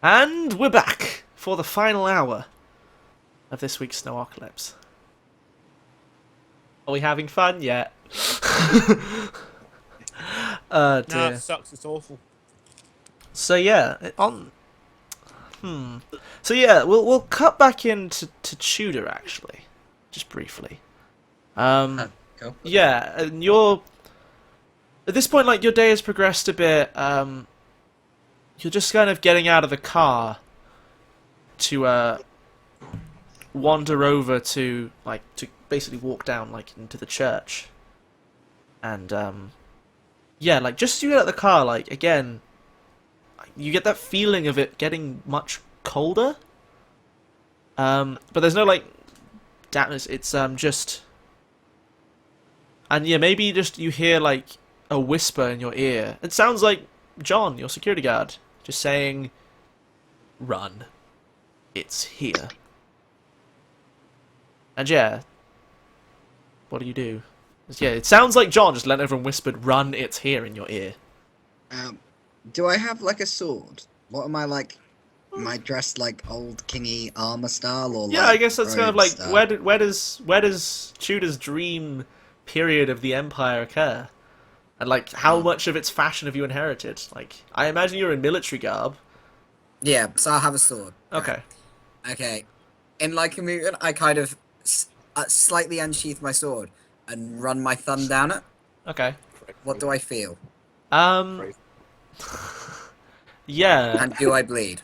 And we're back for the final hour of this week's Snowocalypse. Are we having fun yet? No, it Dear. sucks. It's awful. So yeah, on. So yeah, we'll cut back into Tudor actually, just briefly. Huh, cool. Yeah, and you're at this point like your day has progressed a bit. You're just kind of getting out of the car to wander over to basically walk down like into the church, and yeah, like just as you get out of the car, like again, you get that feeling of it getting much colder. But there's no like dampness. It's just, and yeah, maybe just you hear like a whisper in your ear. It sounds like John, your security guard, just saying, "Run, it's here." And yeah, what do you do? Yeah, it sounds like John just letting everyone whispered, "Run, it's here" in your ear. Um, do I have like a sword? What am I like? Am I dressed like old kingy armor style or Yeah, I like guess that's kind of rogue like style? where does Tudor's dream period of the Empire occur, and like how Um, much of its fashion have you inherited? Like, I imagine you're in military garb. yeah, so I have a sword. Right. Okay. Okay. In like a movement, I kind of slightly unsheath my sword and run my thumb down it. Okay. What do I feel? Um. Yeah. And do I bleed?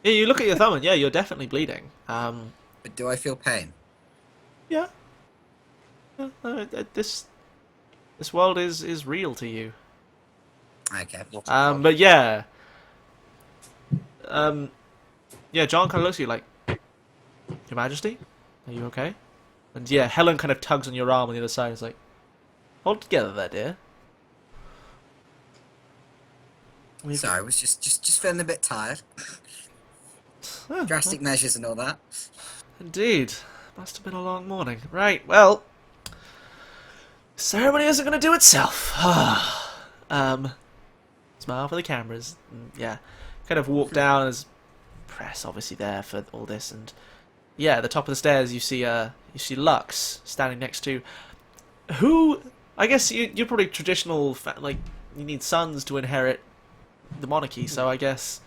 Yeah. You look at your thumb, and yeah, you're definitely bleeding. But do I feel pain? Yeah. This world is real to you. Okay. But yeah. Um. Yeah. John kind of looks at you like, Your Majesty, are you okay? And yeah, Helen kind of tugs on your arm on the other side. It's like, hold together there, dear. We've Sorry, I was just feeling a bit tired. Drastic measures and all that. Indeed. Must have been a long morning. Right, well, ceremony isn't going to do itself. um, Smile for the cameras. And, yeah, kind of walk down. There's press obviously there for all this, and yeah, at the top of the stairs you see Lux standing next to who. I guess you're probably traditional. Like you need sons to inherit the monarchy, so I guess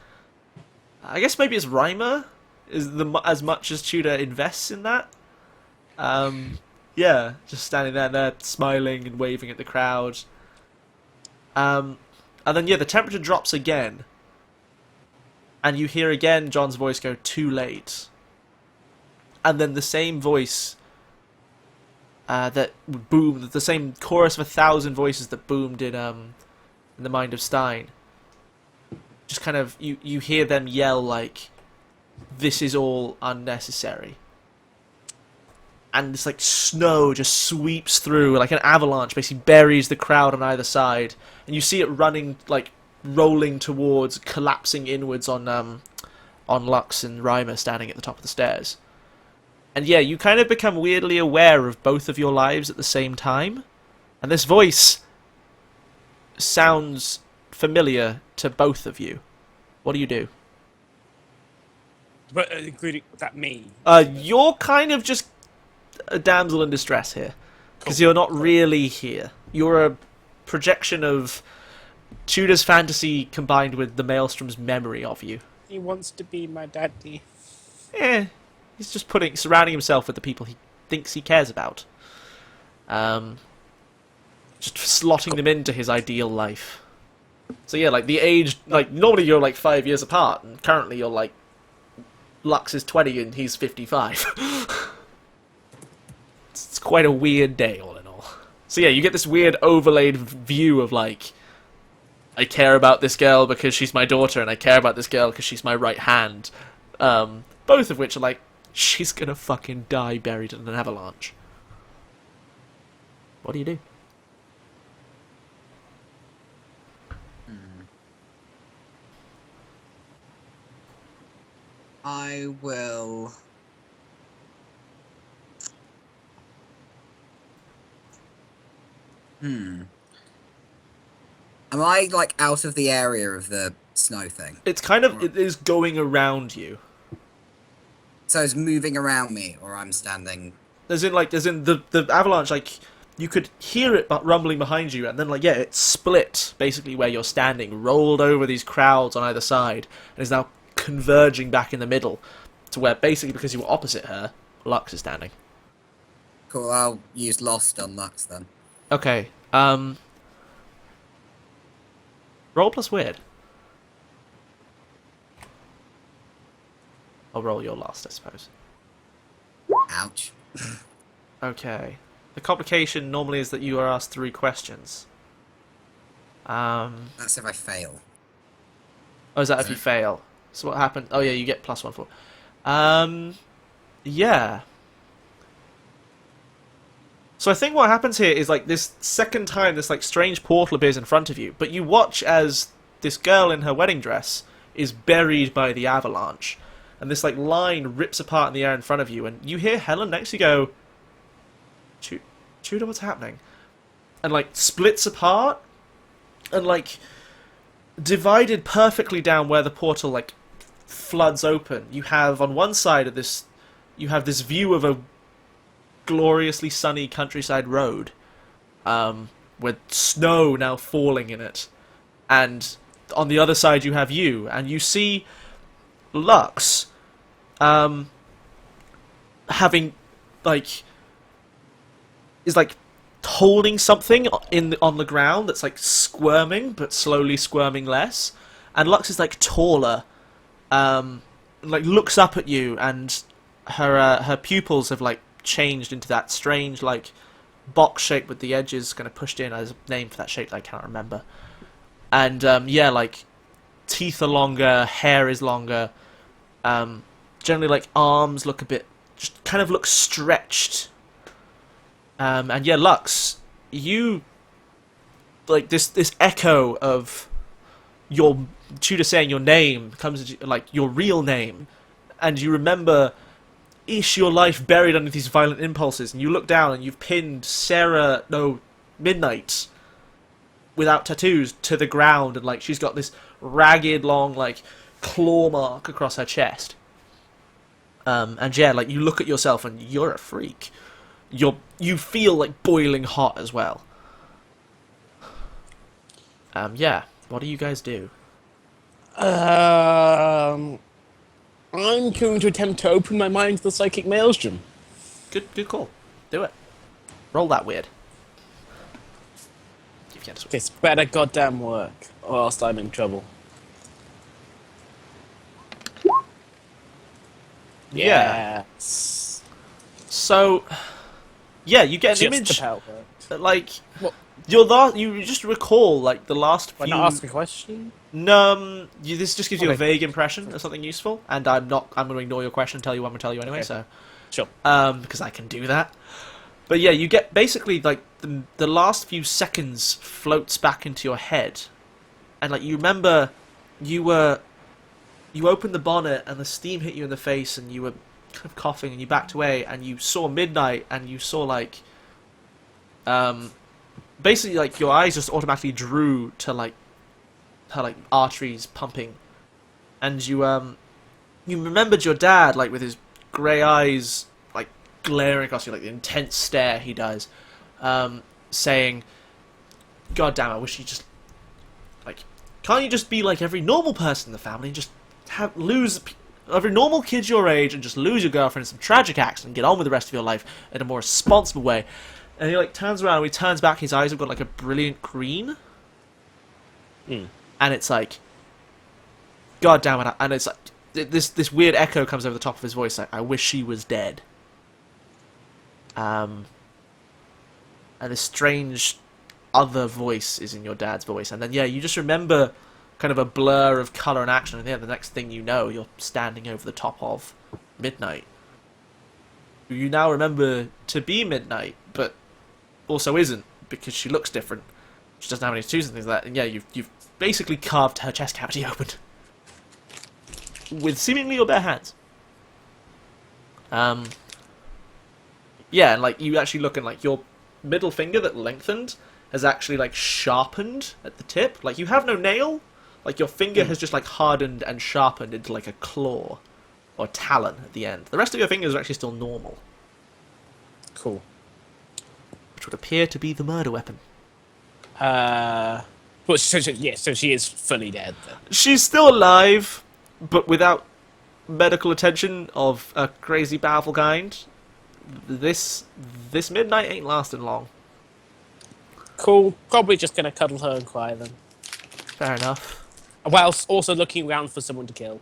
maybe it's Reimer is as much as Tudor invests in that. Yeah, just standing there smiling and waving at the crowd. And then yeah, the temperature drops again, and you hear again John's voice go, "Too late," and then the same voice that boomed, the same chorus of 1,000 voices that boomed in the mind of Stein. Just kind of you hear them yell like, "This is all unnecessary." And this like snow just sweeps through like an avalanche, basically buries the crowd on either side, and you see it running like rolling towards, collapsing inwards on Lux and Reimer standing at the top of the stairs. And yeah, you kind of become weirdly aware of both of your lives at the same time, and this voice sounds familiar to both of you. What do you do? But including that me. You're kind of just a damsel in distress here, because Cool. you're not really here. You're a projection of Tudor's fantasy combined with the Maelstrom's memory of you. He wants to be my daddy. He's just surrounding himself with the people he thinks he cares about. Just slotting them into his ideal life. So yeah, like the age, like normally you're like 5 years apart, and currently you're like Lux is 20 and he's 55. It's quite a weird day, all in all. So yeah, you get this weird overlaid view of like, I care about this girl because she's my daughter, and I care about this girl because she's my right hand. Both of which are like, she's gonna fucking die buried in an avalanche. What do you do? I will. Hmm. Am I like out of the area of the snow thing. It's kind of, it is going around you. So it's moving around me, or I'm standing. As in the avalanche, like, you could hear it rumbling behind you, and then, like, yeah, it split, basically, where you're standing, rolled over these crowds on either side, and is now converging back in the middle, to where, basically, because you were opposite her, Lux is standing. Cool, I'll use Lost on Lux then. Okay, roll plus weird. I'll roll your last, I suppose. Ouch. Okay. The complication normally is that you are asked 3 questions. That's if I fail. Oh, is that if you fail? So what happened? Oh yeah, you get +1 for. Yeah. So I think what happens here is, like, this second time this, like, strange portal appears in front of you, but you watch as this girl in her wedding dress is buried by the avalanche, and this, like, line rips apart in the air in front of you, and you hear Helen next to you go, Tudor, what's happening? And, like, splits apart, and, like, divided perfectly down where the portal, like, floods open. You have, on one side of this, you have this view of a gloriously sunny countryside road, with snow now falling in it, and on the other side you have you, and you see Lux, having, like, is, like, holding something on the ground that's, like, squirming, but slowly squirming less, and Lux is, like, taller, like, looks up at you, and her pupils have, like, changed into that strange, like, box shape with the edges kind of pushed in. As a name for that shape that I cannot remember. And yeah, like, teeth are longer, hair is longer. Generally, like, arms look a bit, just kind of look stretched. And yeah, Lux, you, like, this echo of your Tudor saying your name comes, like, your real name, and you remember your life buried under these violent impulses, and you look down and you've pinned Midnight, without tattoos, to the ground, and, like, she's got this ragged, long, like, claw mark across her chest. And yeah, like, you look at yourself and you're a freak. You feel, like, boiling hot as well. Yeah, what do you guys do? I'm going to attempt to open my mind to the psychic maelstrom. Good call. Do it. Roll that weird. If you can just... This better goddamn work, or else I'm in trouble. Yeah. Yes. So, yeah, you get an Just image, about work. like, What? you just recall, like, the last Why few... not ask a question? No, this just gives you a Okay. vague impression of something useful, and I'm going to ignore your question and tell you what I'm going to tell you anyway, Okay. so... Sure. Because I can do that. But yeah, you get, basically, like, the last few seconds floats back into your head, and, like, you remember you opened the bonnet, and the steam hit you in the face, and you were kind of coughing, and you backed away, and you saw Midnight, and you saw, like, basically, like, your eyes just automatically drew to, like, her, like, arteries pumping, and you remembered your dad, like, with his grey eyes, like, glaring across you, like, the intense stare he does, saying, God damn, I wish you just, like, can't you just be like every normal person in the family and just lose every normal kid your age and just lose your girlfriend in some tragic accident and get on with the rest of your life in a more responsible way? And he, like, turns around, and he turns back, his eyes have got, like, a brilliant green. And it's like, God damn it, and it's like, this weird echo comes over the top of his voice, like, I wish she was dead. And this strange other voice is in your dad's voice, and then, yeah, you just remember kind of a blur of colour and action, and yeah, the next thing you know, you're standing over the top of Midnight. You now remember to be Midnight, but also isn't, because she looks different. She doesn't have any tattoos and things like that, and yeah, you've basically carved her chest cavity open. With seemingly your bare hands. Yeah, and, like, you actually look, and, like, your middle finger that lengthened has actually, like, sharpened at the tip. Like, you have no nail, Like, your finger has just, like, hardened and sharpened into, like, a claw or talon at the end. The rest of your fingers are actually still normal, Cool. which would appear to be the murder weapon. Well, so she is fully dead then. She's still alive, but without medical attention of a crazy powerful kind. This midnight ain't lasting long. Cool. Probably just gonna cuddle her and cry then. Fair enough. Whilst also looking around for someone to kill.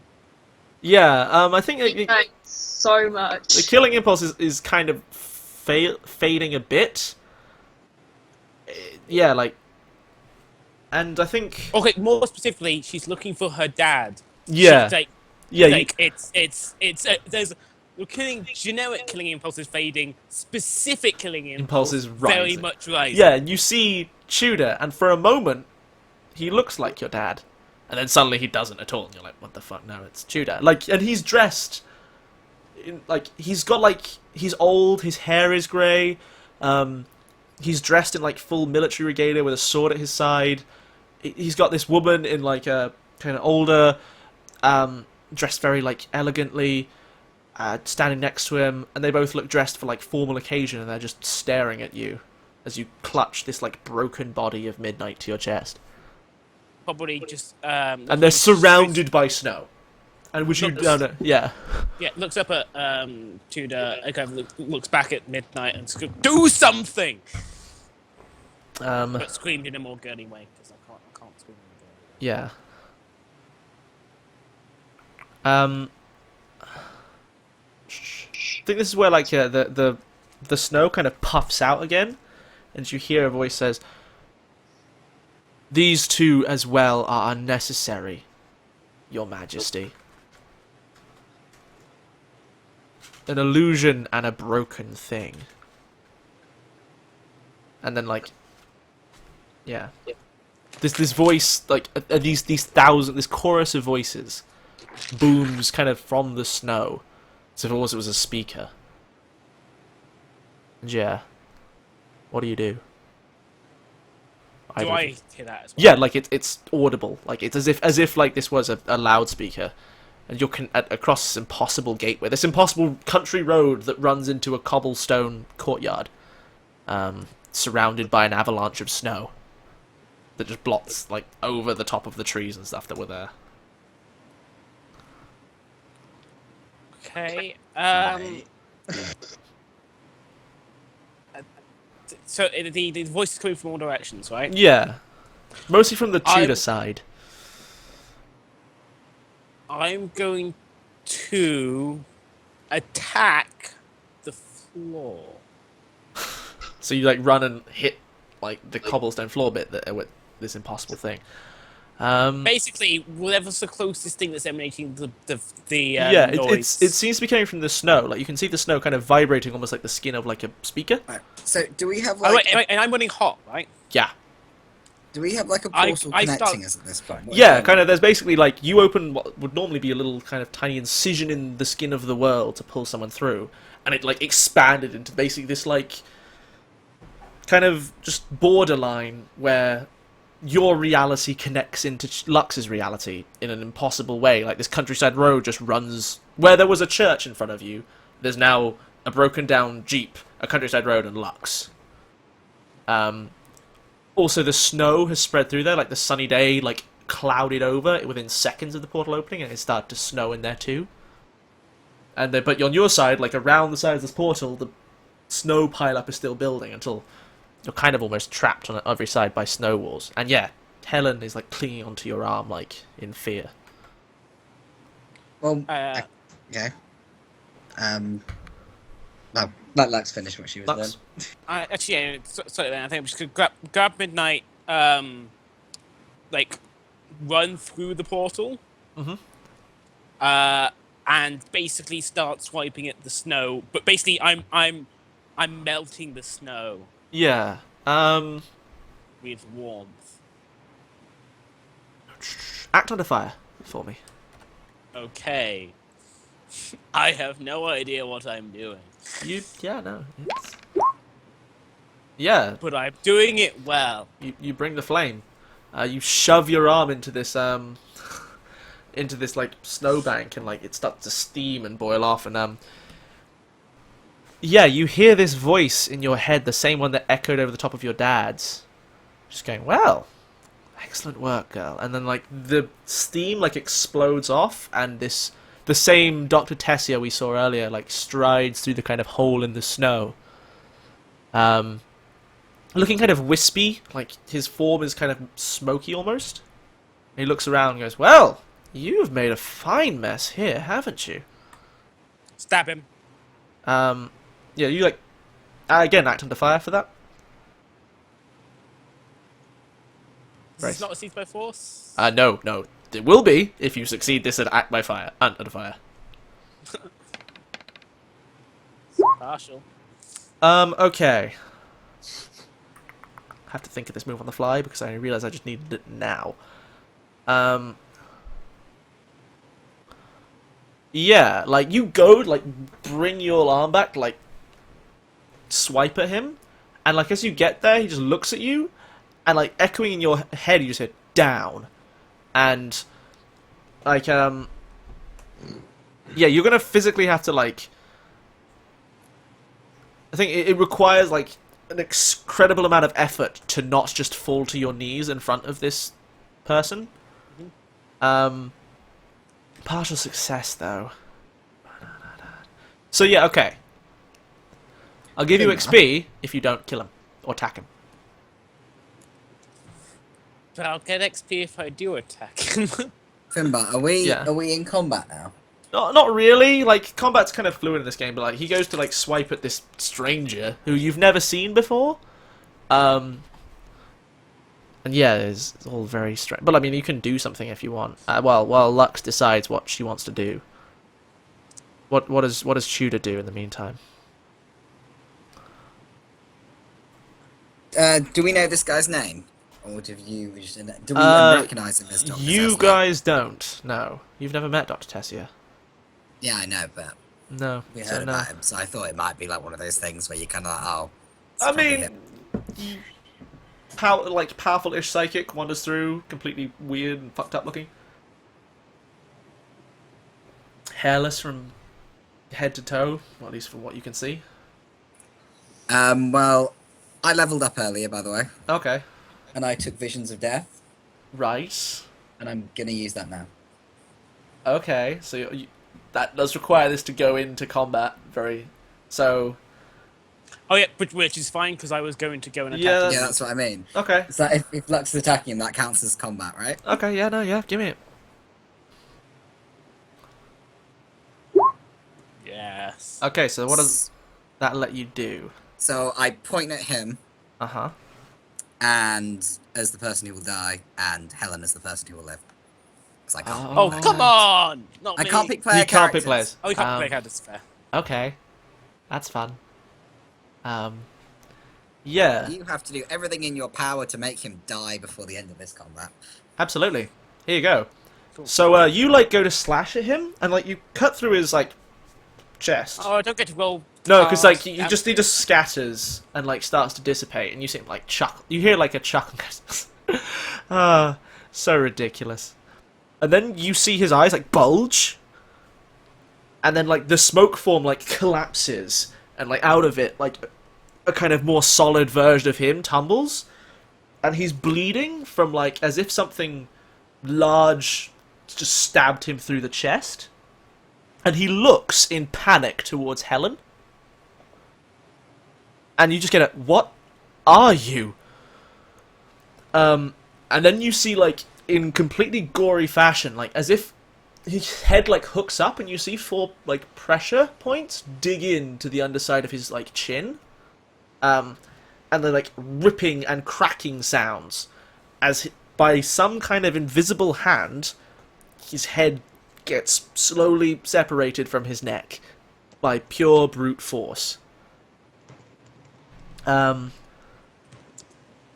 Yeah, I think Thanks so much. the killing impulse is kind of fading a bit. Yeah, like, and I think Okay, more specifically, she's looking for her dad. yeah, She's like, yeah, like there's generic killing impulses fading, specific killing Impulses impulse very rising. much rising. yeah, and you see Tudor, and for a moment he looks like your dad, and then suddenly he doesn't at all, and you're like, what the fuck? No, it's Tudor. Like, and he's dressed in, like, he's got, like, he's old, his hair is grey, he's dressed in, like, full military regalia with a sword at his side. He's got this woman in, like, a kind of older, dressed very, like, elegantly, standing next to him, and they both look dressed for, like, formal occasion, and they're just staring at you as you clutch this, like, broken body of Midnight to your chest. Probably just. And they're surrounded by snow. And would you... yeah. Yeah, looks up at Tudor, and kind of looks back at Midnight and screams, "Do something!" But screamed in a more girly way because I can't scream in a girly way. Yeah. I think this is where, like, the snow kind of puffs out again, and you hear a voice says, "These two as well are unnecessary, Your Majesty." An illusion and a broken thing. And then, like, yeah. This voice, like, this chorus of voices booms kind of from the snow, as if it was a speaker. And yeah, what do you do? Do I hear that as well? Yeah, like it's audible, like it's as if like this was a loudspeaker, and you're across this impossible gateway, this impossible country road that runs into a cobblestone courtyard, surrounded by an avalanche of snow that just blots like over the top of the trees and stuff that were there. Okay. Right. So the voice is coming from all directions, right? Yeah, mostly from the Tudor side. I'm going to attack the floor. So you like run and hit like the cobblestone floor bit with this impossible thing. Basically, whatever's the closest thing that's emanating the yeah, noise. it seems to be coming from the snow. Like you can see the snow kind of vibrating, almost like the skin of like a speaker. Right. So do we have Oh, like wait, and I'm running hot, right? Yeah, do we have like a I portal connecting us at this point? What is yeah, going kind on? of. There's basically like you open what would normally be a little kind of tiny incision in the skin of the world to pull someone through, and it like expanded into basically this like kind of just borderline where your reality connects into Lux's reality in an impossible way. Like this countryside road just runs where there was a church in front of you. There's now a broken down jeep, a countryside road, and Lux. Also, the snow has spread through there. Like the sunny day, like clouded over within seconds of the portal opening, and it started to snow in there too. And but on your side, like around the side of this portal, the snow pileup is still building until you're kind of almost trapped on every side by snow walls. And yeah, Helen is like clinging onto your arm, like in fear. Well, okay. No, let Lux finish what she was Lux? doing. Actually, yeah, sorry. Then I think I'm just gonna grab Midnight, like run through the portal. And basically start swiping at the snow. But basically, I'm melting the snow Yeah. with warmth. Act under fire for me. Okay. I have no idea what I'm doing, Yeah, no. Yeah, but I'm doing it well. you bring the flame. You shove your arm into this like snowbank, and like it starts to steam and boil off, and yeah, you hear this voice in your head, the same one that echoed over the top of your dad's, just going, "Well, excellent work, girl." And then like the steam like explodes off, and the same Dr. Tessia we saw earlier like strides through the kind of hole in the snow. Looking kind of wispy, like his form is kind of smoky almost. And he looks around and goes, "Well, you've made a fine mess here, haven't you?" Stab him. Yeah, you like again act under fire for that. This is not a siege by force. No, it will be if you succeed this at act by fire, under fire. Partial. Okay. I have to think of this move on the fly because I realize I just needed it now. Yeah, like you go, like bring your arm back, like swipe at him, and like as you get there, he just looks at you, and like echoing in your head, you just hit down, and like yeah, you're gonna physically have to like. I think it requires like an incredible amount of effort to not just fall to your knees in front of this person. Partial success though. So yeah, okay. I'll give you XP if you don't kill him or attack him. But I'll get XP if I do attack him. Finbar, are we in combat now? Not really. Like combat's kind of fluid in this game, but like he goes to like swipe at this stranger who you've never seen before. And yeah, it's all very strange. But I mean, you can do something if you want. Well, Lux decides what she wants to do. What does Tudor do in the meantime? Do we know this guy's name? Or do we recognise him as Dr. You Tesla? guys don't. No, you've never met Dr. Tessia. Yeah, I know, but No, we so heard no. about him, so I thought it might be like one of those things where you kind of like, oh. it's I probably mean, him. powerful-ish psychic wanders through, completely weird and fucked up looking. Hairless from head to toe, or at least from what you can see. Well, I leveled up earlier, by the way, Okay. and I took Visions of Death, Right. and I'm gonna use that now. Okay, so that does require this to go into combat. So. Oh yeah, which is fine because I was going to go and attack Yeah, him. Yeah, that's what I mean. Okay. So if Lux is attacking him, that counts as combat, right? Okay. Yeah. No. Yeah. Give me it. Yes. Okay. So what does that let you do? So I point at him, Uh-huh. and as the person who will die, and Helen as the person who will live. Because I can't. Oh, come on! Not I me. can't pick player You can't pick characters. players. Oh, you can't pick characters. Fair. Okay. That's fun. Yeah. You have to do everything in your power to make him die before the end of this combat. Absolutely. Here you go. Cool. So you like go to slash at him, and like you cut through his like chest. Oh, I don't get to roll. No, because like he damn. just scatters and like starts to dissipate, and you see him like chuckle. You hear like a chuckle. Ah, so ridiculous. And then you see his eyes like bulge, and then like the smoke form like collapses, and like out of it like a kind of more solid version of him tumbles, and he's bleeding from like as if something large just stabbed him through the chest, and he looks in panic towards Helen. And you just get a, "What are you?" And then you see, like, in completely gory fashion, like, as if his head, like, hooks up, and you see 4, like, pressure points dig into the underside of his, like, chin. And they're, like, ripping and cracking sounds. As by some kind of invisible hand, his head gets slowly separated from his neck by pure brute force.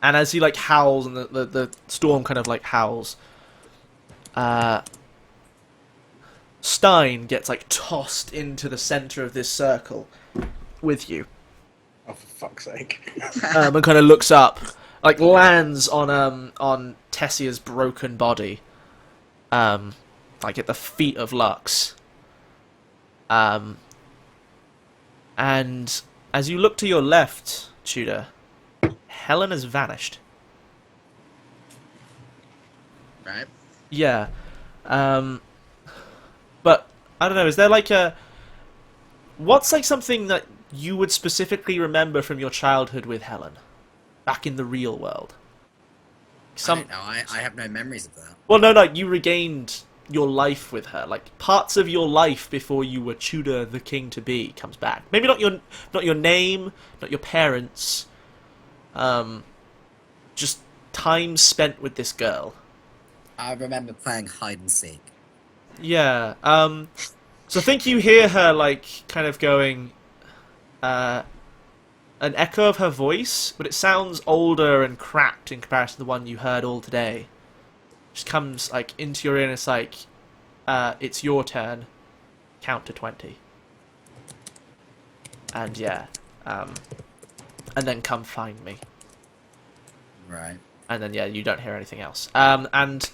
And as he like howls and the storm kind of like howls, Stein gets like tossed into the center of this circle with you, Oh, for fuck's sake. and kind of looks up, like lands on Tessia's broken body, like at the feet of Lux. And as you look to your left, Tudor, Helen has vanished. Right. Yeah. But I don't know, is there like what's like something that you would specifically remember from your childhood with Helen? Back in the real world? I don't know. I have no memories of that. Well, no, you regained your life with her. Like, parts of your life before you were Tudor the king to be comes back. Maybe not your name, not your parents. Just time spent with this girl. I remember playing hide and seek. Yeah. So I think you hear her, like, kind of going, an echo of her voice, but it sounds older and cracked in comparison to the one you heard all today. Just comes, like, into your ear and it's like, it's your turn. Count to 20. And yeah. And then come find me. Right. And then, yeah, you don't hear anything else. And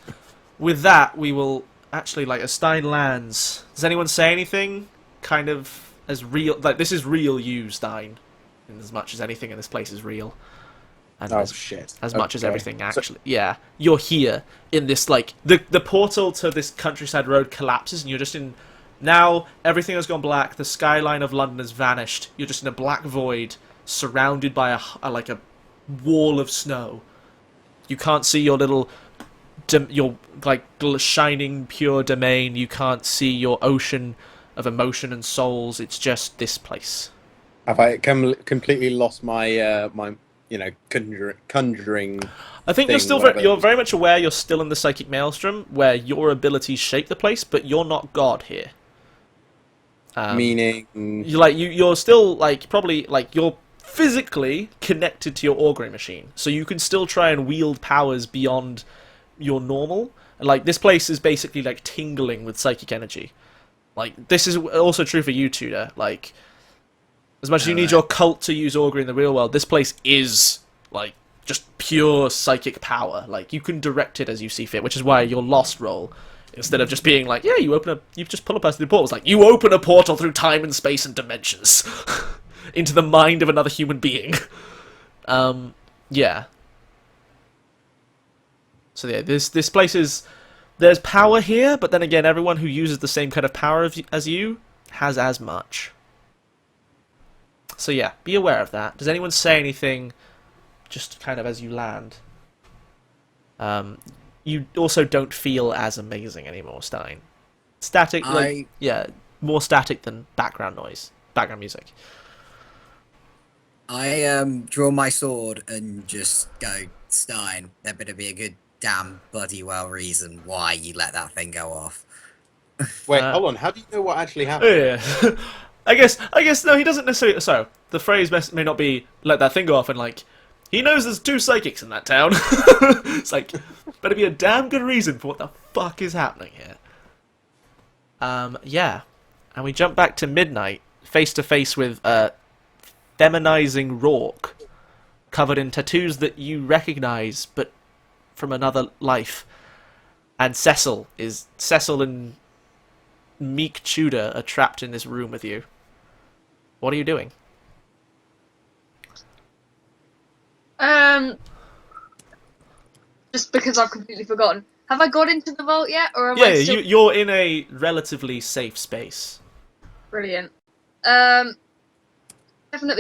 with that, we will actually, like, as Stein lands, does anyone say anything kind of as real? Like, this is real you, Stein, in as much as anything in this place is real. And Oh, shit. as much as Okay. everything actually. Yeah, you're here in this, like, the portal to this countryside road collapses, and you're just in. Now everything has gone black. The skyline of London has vanished. You're just in a black void, surrounded by like a wall of snow. You can't see your little, your like shining pure domain. You can't see your ocean of emotion and souls. It's just this place. Have I completely lost my my conjuring? I think you're thing, still whatever. you're very much aware you're still in the psychic maelstrom, where your abilities shape the place, but you're not God here. Meaning, You're still like probably like you're physically connected to your augury machine, so you can still try and wield powers beyond your normal. Like this place is basically like tingling with psychic energy. Like this is also true for you, Tudor. Like as much as you need your cult to use augury in the real world, this place is like just pure psychic power. Like you can direct it as you see fit, which is why your lost role, instead of just being like, yeah, you just pull a person through the portal, it's like you open a portal through time and space and dimensions into the mind of another human being. Yeah. So yeah, this place is, there's power here, but then again, everyone who uses the same kind of power as you has as much. So yeah, be aware of that. Does anyone say anything just kind of as you land? You also don't feel as amazing anymore, Stein. Static, yeah, more static than background noise, background music. I draw my sword and just go, Stein, there better be a good damn bloody well reason why you let that thing go off. wait, hold on. How do you know what actually happened? Yeah. I guess no, he doesn't necessarily. So the phrase may not be "let that thing go off," and like he knows there's 2 psychics in that town. It's like better be a damn good reason for what the fuck is happening here. Yeah, and we jump back to midnight, face to face with feminizing Rourke, covered in tattoos that you recognize, but from another life. And Cecil and Meek Tudor are trapped in this room with you. What are you doing? Just because I've completely forgotten. Have I got into the vault yet, or am Yeah, I still... you're in a relatively safe space. Brilliant. Definitely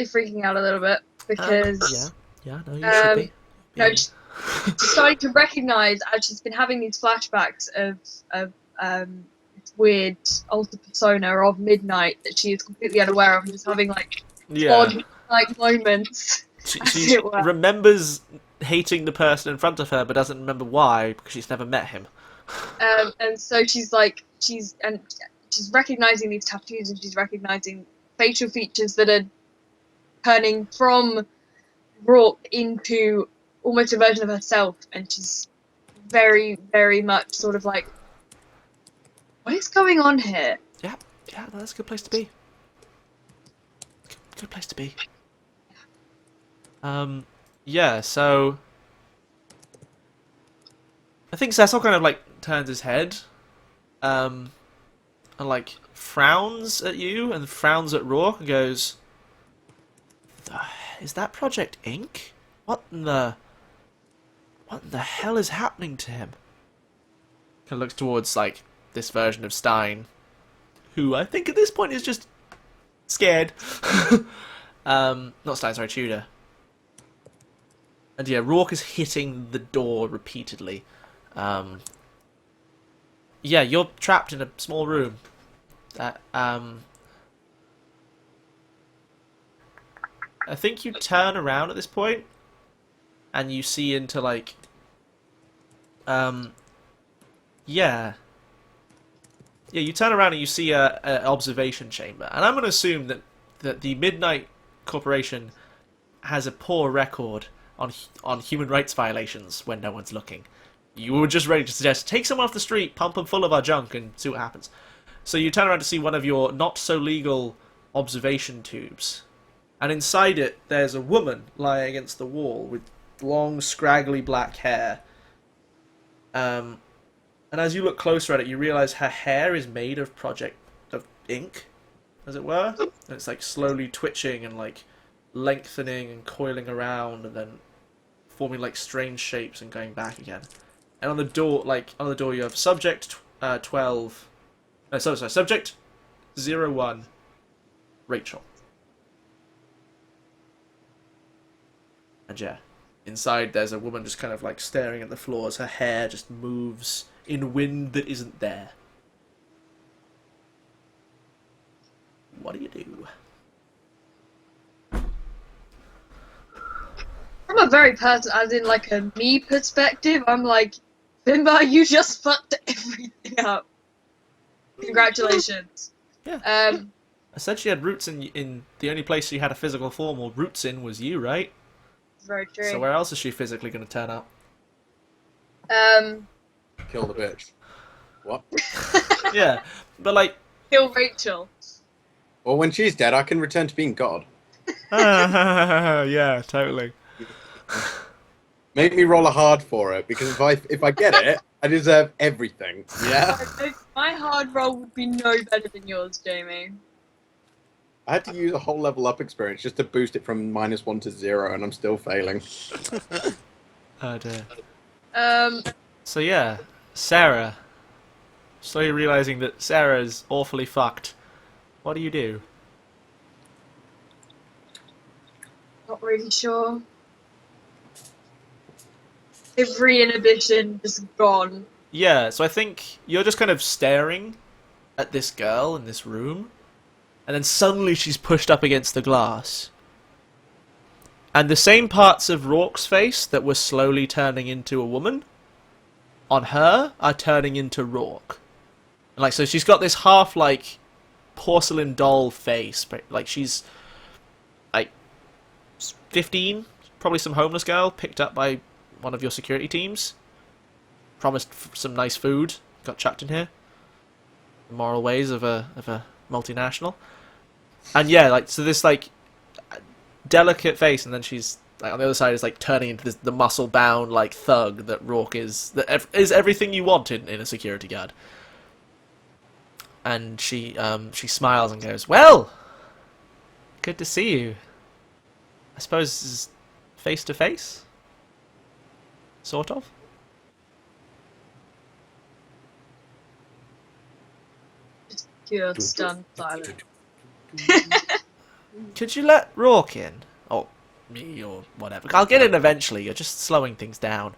freaking out a little bit because Yeah, no, you should be. no, just starting to recognise as she's been having these flashbacks of this weird alter persona of midnight that she is completely unaware of, and just having like odd like moments. She remembers hating the person in front of her, but doesn't remember why because she's never met him. And so she's recognizing these tattoos, and she's recognizing facial features that are turning from Rourke into almost a version of herself, and she's very, very much sort of like, what is going on here? Yeah, no, that's a good place to be. Good place to be. Yeah, so I think Cecil kind of like turns his head, and like frowns at you and frowns at Rourke and goes, "Is that Project Inc? What in the hell is happening to him?" Kind of looks towards like this version of Stein, who I think at this point is just scared. Not Stein, sorry, Tudor. And yeah, Rourke is hitting the door repeatedly. Yeah, you're trapped in a small room. I think you turn around at this point, and you see into like, yeah, you turn around and you see a observation chamber, and I'm going to assume that the Midnight Corporation has a poor record on human rights violations when no one's looking. You were just ready to suggest, take someone off the street, pump them full of our junk, and see what happens. So you turn around to see one of your not-so-legal observation tubes. And inside it, there's a woman lying against the wall with long, scraggly black hair. And as you look closer at it, you realise her hair is made of ink, as it were. And it's like slowly twitching and like lengthening and coiling around and then forming like strange shapes and going back again. And on the door, you have subject 12. No, sorry, subject 01, Rachel. And yeah, inside there's a woman just kind of like staring at the floor as her hair just moves in wind that isn't there. What do you do? From a very as in like a me perspective, I'm like, Finbar, you just fucked everything up. Congratulations. Yeah. I said she had roots in the only place she had a physical form or roots in was you, right? Very true. So where else is she physically going to turn up? Kill the bitch. What? Yeah, but like... Kill Rachel. Well, when she's dead, I can return to being God. Yeah, totally. Make me roll a hard for it, because if I get it, I deserve everything. Yeah? My hard roll would be no better than yours, Jamie. I had to use a whole level up experience just to boost it from -1 to 0, and I'm still failing. Oh dear. So yeah, Sarah. Slowly realizing that Sarah's awfully fucked. What do you do? not really sure. Every inhibition just gone. Yeah, so I think you're just kind of staring at this girl in this room, and then suddenly she's pushed up against the glass. And the same parts of Rourke's face that were slowly turning into a woman, on her, are turning into Rourke. And like, so she's got this half, like, porcelain doll face, but, like, she's, like, 15, probably some homeless girl, picked up by one of your security teams. Promised some nice food, got chucked in here. The moral ways of a multinational. And yeah, like, so this, like, delicate face, and then she's, like, on the other side is, like, turning into the muscle-bound, like, thug that Rourke is. That is everything you want in a security guard. And she smiles and goes, "Well, good to see you. I suppose this is face-to-face? Sort of?" Just pure stunned silence. Could you let Rourke in? Or me, or whatever. I'll get in eventually. You're just slowing things down.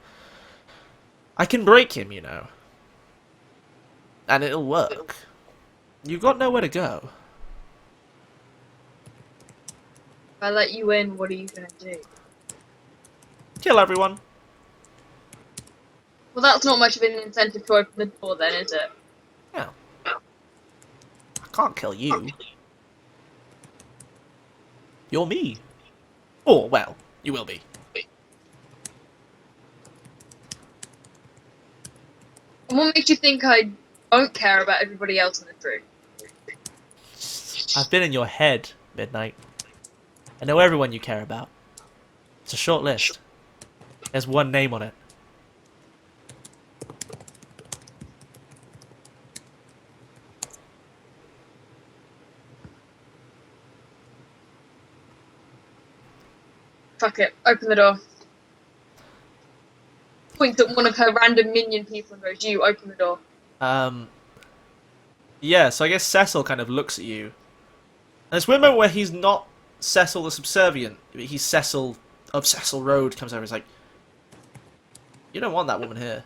I can break him, you know. And it'll work. You've got nowhere to go. If I let you in, what are you gonna do? Kill everyone. Well, that's not much of an incentive to open the door then, is it? Yeah. I can't kill you. You're me. Or, well, you will be. And what makes you think I don't care about everybody else in this room? I've been in your head, Midnight. I know everyone you care about. It's a short list. There's one name on it. Fuck it. Open the door. Points at one of her random minion people and goes, "You open the door." Yeah, so I guess Cecil kind of looks at you. And there's one moment where he's not Cecil the Subservient. He's Cecil of Cecil Road, comes over and is like, "You don't want that woman here.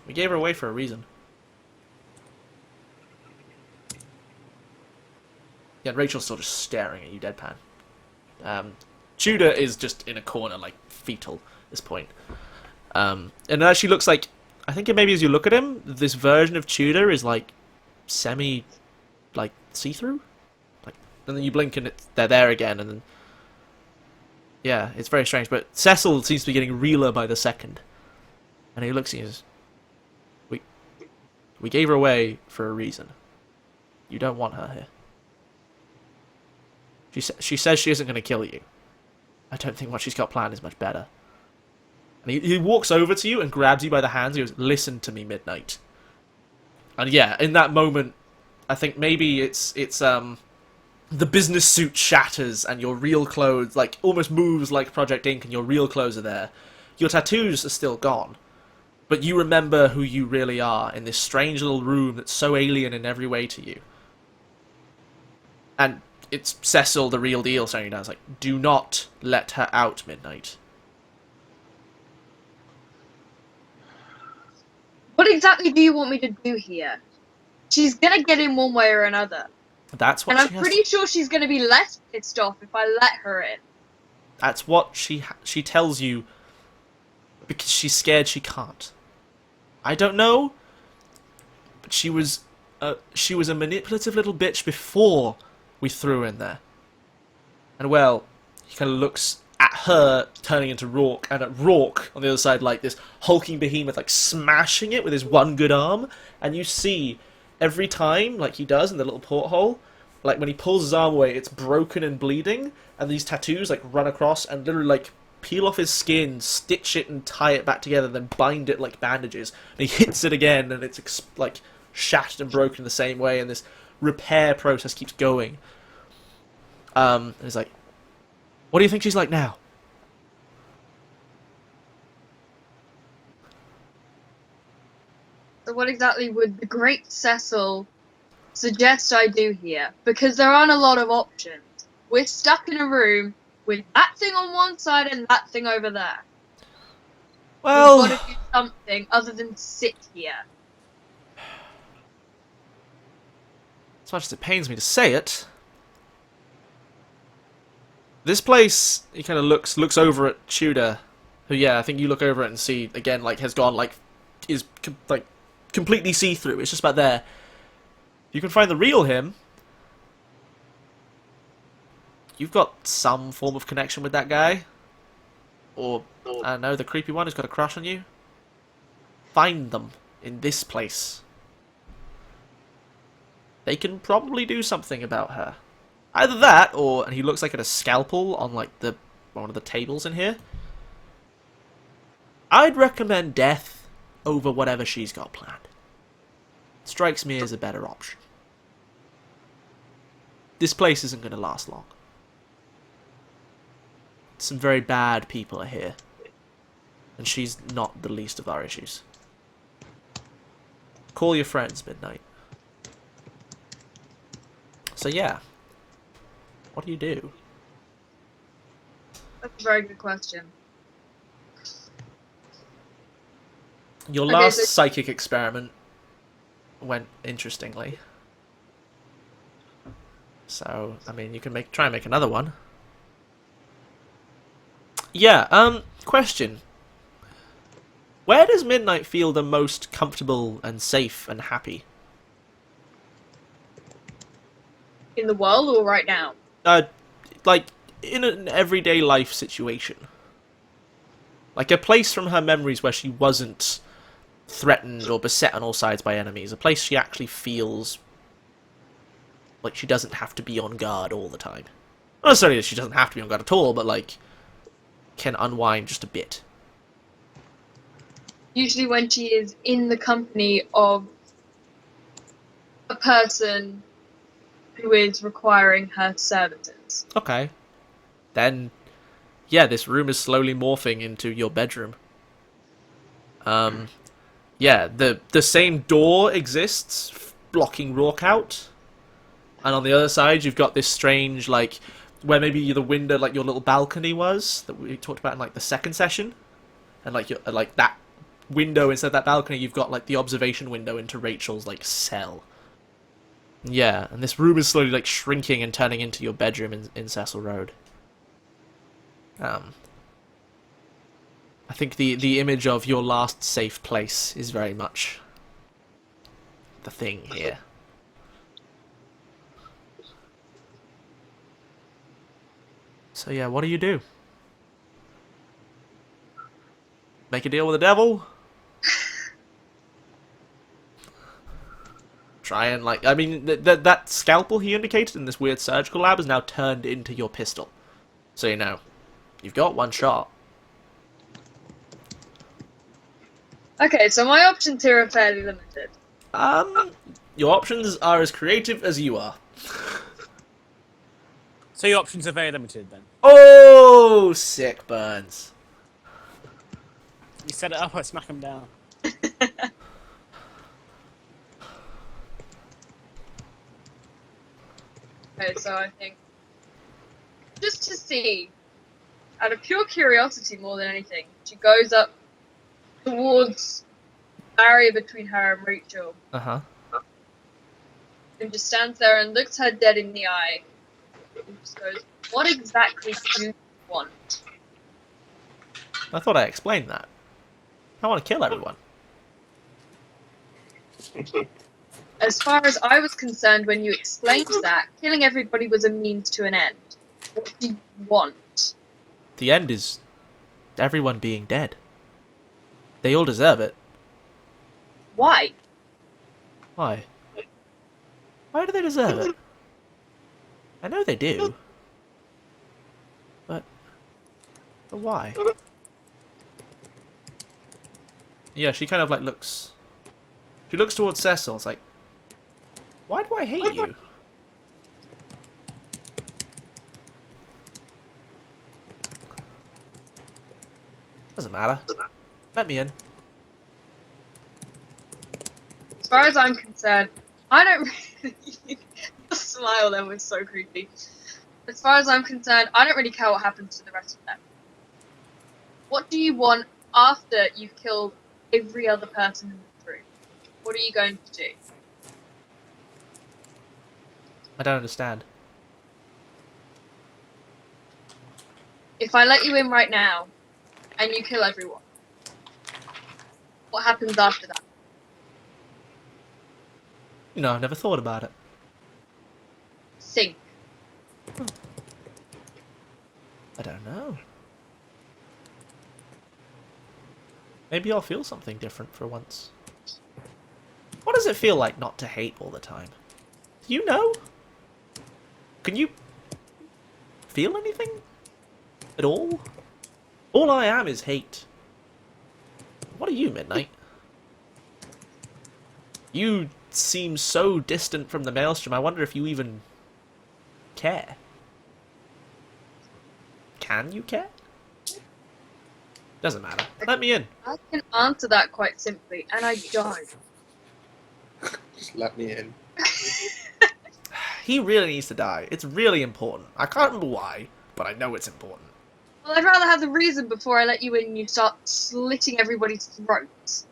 We gave her away for a reason." Yeah, and Rachel's still just staring at you deadpan. Tudor is just in a corner, like, fetal at this point. And it actually looks like, I think maybe as you look at him, this version of Tudor is, like, semi, like, see-through? Like, and then you blink and they're there again, and then... Yeah, it's very strange, but Cecil seems to be getting realer by the second. And he looks at you and says, we gave her away for a reason. You don't want her here. She says she isn't going to kill you. I don't think what she's got planned is much better. And he walks over to you and grabs you by the hands and goes, "Listen to me, Midnight." And yeah, in that moment, I think maybe it's the business suit shatters and your real clothes, like, almost moves like Project Ink, and your real clothes are there. Your tattoos are still gone. But you remember who you really are in this strange little room that's so alien in every way to you. And it's Cecil, the real deal, staring you down. It's like, do not let her out, Midnight. What exactly do you want me to do here? She's gonna get in one way or another. That's what And she I'm has pretty sure she's gonna be less pissed off if I let her in. That's what she tells you because she's scared she can't. I don't know, but she was a manipulative little bitch before we threw her in there. And well, he kind of looks at her turning into Rourke, and at Rourke on the other side, like this hulking behemoth, like smashing it with his one good arm. And you see every time, like he does in the little porthole, like when he pulls his arm away, it's broken and bleeding, and these tattoos like run across and literally like peel off his skin, stitch it and tie it back together, then bind it like bandages. And he hits it again, and it's like shattered and broken the same way, and this repair process keeps going. And he's like, "What do you think she's like now?" So what exactly would the great Cecil suggest I do here? Because there aren't a lot of options. We're stuck in a room with that thing on one side and that thing over there. Well, We've got to do something other than sit here. as much as it pains me to say it, this place, he kind of looks over at Tudor, who, yeah, I think you look over it and see, again, like, has gone, like, is, like, completely see-through. It's just about there. If you can find the real him, you've got some form of connection with that guy. Or, I don't know, the creepy one who's got a crush on you. Find them in this place. They can probably do something about her. Either that, or, and he looks like at a scalpel on like one of the tables in here. I'd recommend death over whatever she's got planned. Strikes me as a better option. This place isn't going to last long. Some very bad people are here. And she's not the least of our issues. Call your friends, Midnight. So yeah. What do you do? That's a very good question. Your Okay, last so- psychic experiment went interestingly. So, I mean, you can try and make another one. Yeah, question. Where does Midnight feel the most comfortable and safe and happy? In the world or right now? Like, in an everyday life situation. Like, a place from her memories where she wasn't threatened or beset on all sides by enemies. A place she actually feels like she doesn't have to be on guard all the time. Not necessarily that she doesn't have to be on guard at all, but, like, can unwind just a bit. Usually when she is in the company of a person who is requiring her services. Okay. Then yeah, this room is slowly morphing into your bedroom. Yeah, the same door exists, blocking Rourke out. And on the other side, you've got this strange, like, where maybe the window, like your little balcony was, that we talked about in, like, the second session. And, like, like that window instead of that balcony, you've got, like, the observation window into Rachel's, like, cell. Yeah, and this room is slowly, like, shrinking and turning into your bedroom in Cecil Road. I think the image of your last safe place is very much the thing here. So yeah, what do you do? Make a deal with the devil? Try and, like, I mean, that scalpel he indicated in this weird surgical lab is now turned into your pistol. So you know, you've got one shot. Okay, so my options here are fairly limited. Your options are as creative as you are. So your options are very limited then. Oh, sick burns. You set it up, I smack him down. Okay, so I think just to see, out of pure curiosity more than anything, she goes up towards the barrier between her and Rachel Uh-huh. and just stands there and looks her dead in the eye and just goes, "What exactly do you want?" I thought I explained that. I want to kill everyone. As far as I was concerned when you explained that, killing everybody was a means to an end. What do you want? The end is everyone being dead. They all deserve it. Why? Why? Why do they deserve it? I know they do. But why? Yeah, she kind of like looks... She looks towards Cecil. It's like, why do I hate you? Doesn't matter. Let me in. As far as I'm concerned, I don't really... The smile then was so creepy. As far as I'm concerned, I don't really care what happens to the rest of them. What do you want after you've killed every other person in the room? What are you going to do? I don't understand. If I let you in right now, and you kill everyone, what happens after that? You know, I've never thought about it. Sink. I don't know. Maybe I'll feel something different for once. What does it feel like not to hate all the time? Do you know? Can you feel anything? At all? All I am is hate. What are you, Midnight? You seem so distant from the Maelstrom, I wonder if you even care. Can you care? Doesn't matter. Let me in. I can answer that quite simply, and I don't. Just let me in. He really needs to die. It's really important. I can't remember why, but I know it's important. Well, I'd rather have the reason before I let you in and you start slitting everybody's throats.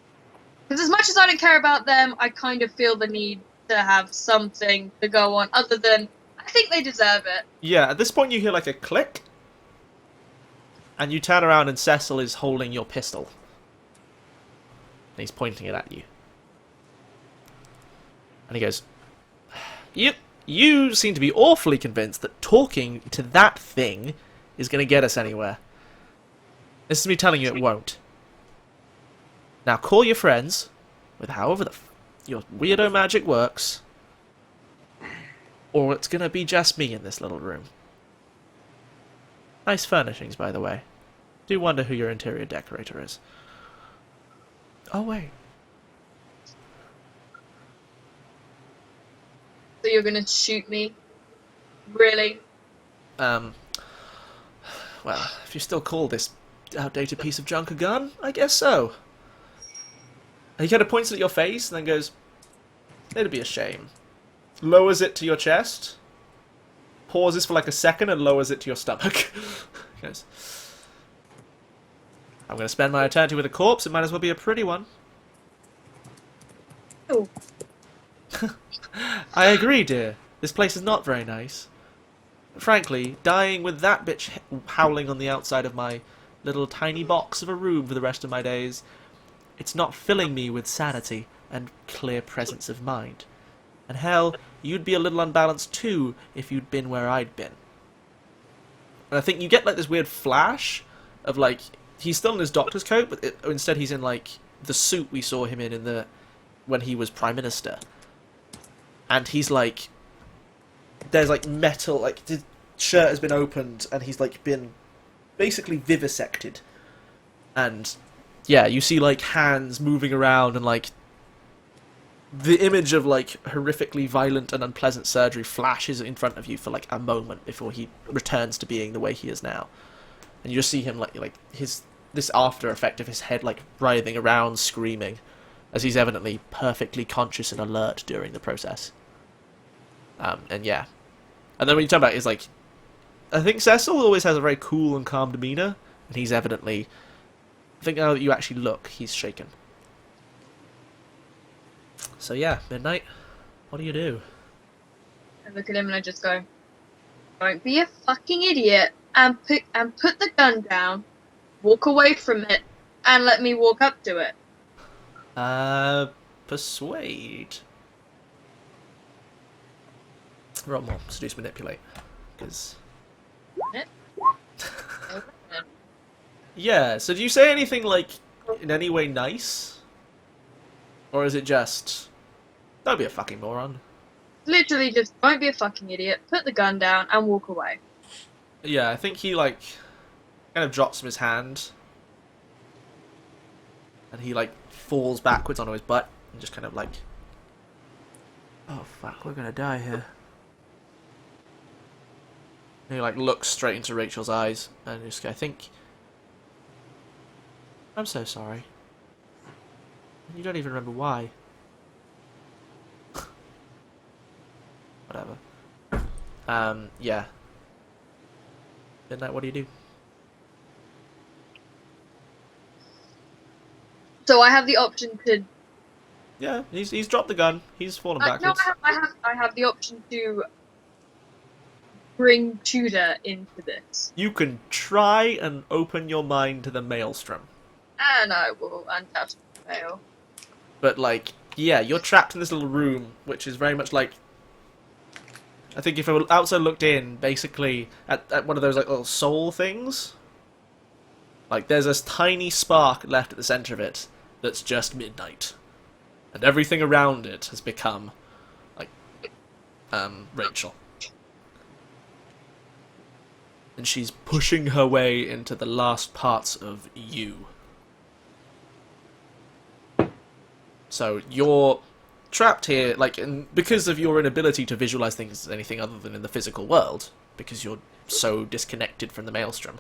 Because as much as I don't care about them, I kind of feel the need to have something to go on other than, I think they deserve it. Yeah, at this point you hear like a click, and you turn around and Cecil is holding your pistol. And he's pointing it at you. And he goes, You seem to be awfully convinced that talking to that thing is going to get us anywhere. This is me telling you it won't. Now call your friends, with however your weirdo magic works, or it's going to be just me in this little room. Nice furnishings, by the way. Do wonder who your interior decorator is. Oh, wait. So you're gonna shoot me? Really? well, if you still call this outdated piece of junk a gun, I guess so. And he kind of points at your face and then goes, it'd be a shame. Lowers it to your chest, pauses for like a second and lowers it to your stomach. He goes, I'm going to spend my eternity with a corpse, it might as well be a pretty one. Oh. I agree, dear. This place is not very nice. Frankly, dying with that bitch howling on the outside of my little tiny box of a room for the rest of my days, it's not filling me with sanity and clear presence of mind. And hell, you'd be a little unbalanced too if you'd been where I'd been. And I think you get like this weird flash of like, he's still in his doctor's coat, but instead he's in like the suit we saw him in the when he was Prime Minister. And he's like, there's like metal, like his shirt has been opened and he's like been basically vivisected. And yeah, you see like hands moving around and like the image of like horrifically violent and unpleasant surgery flashes in front of you for like a moment before he returns to being the way he is now. And you just see him like this after effect of his head like writhing around screaming as he's evidently perfectly conscious and alert during the process. And yeah. And then when you turn back, it's like, I think Cecil always has a very cool and calm demeanour, and he's evidently, I think now that you actually look, he's shaken. So yeah, Midnight, what do you do? I look at him and I just go, don't be a fucking idiot and put the gun down, walk away from it, and let me walk up to it. Persuade. Roll more, seduce, manipulate. Because... yeah, so do you say anything, like, in any way nice? Or is it just... don't be a fucking moron. Literally just, don't be a fucking idiot, put the gun down, and walk away. Yeah, I think he, like, kind of drops from his hand. And he, like, falls backwards onto his butt. And just kind of, like... oh, fuck, we're gonna die here. And he, like, looks straight into Rachel's eyes. And just, I think... I'm so sorry. You don't even remember why. Whatever. Yeah. Midnight, what do you do? So I have the option to... Yeah, he's dropped the gun. He's fallen no, backwards. I have the option to bring Tudor into this. You can try and open your mind to the maelstrom. And I will undoubtedly fail. But, like, yeah, you're trapped in this little room, which is very much like... I think if I were outside looked in, basically, at one of those, like, little soul things, like, there's this tiny spark left at the centre of it that's just midnight. And everything around it has become, like, Rachel. And she's pushing her way into the last parts of you. So you're trapped here, like, because of your inability to visualize things as anything other than in the physical world, because you're so disconnected from the maelstrom,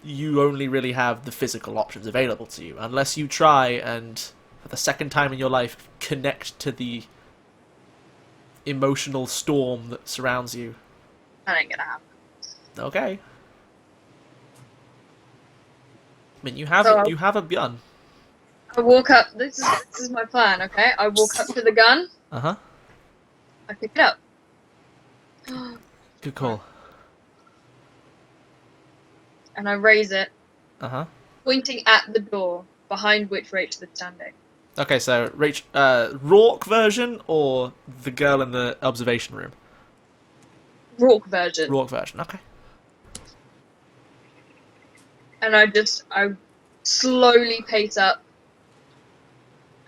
you only really have the physical options available to you, unless you try and, for the second time in your life, connect to the emotional storm that surrounds you. That ain't gonna happen. Okay. I mean, you have a gun. I walk up. This is my plan. Okay, I walk up to the gun. Uh-huh. I pick it up. Good call. And I raise it, Uh-huh. pointing at the door behind which Rachel is standing. Okay, so Rourke version or the girl in the observation room? Rourke version. Rourke version, okay. And I slowly pace up.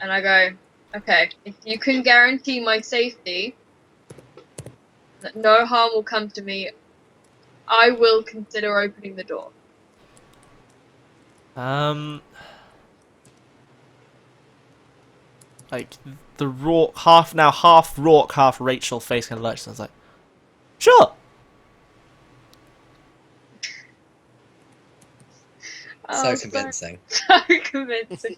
And I go, okay, if you can guarantee my safety, that no harm will come to me, I will consider opening the door. Like, the Rourke, half Rourke, half Rachel face kind of lurches, and I was like, sure! So convincing. So convincing.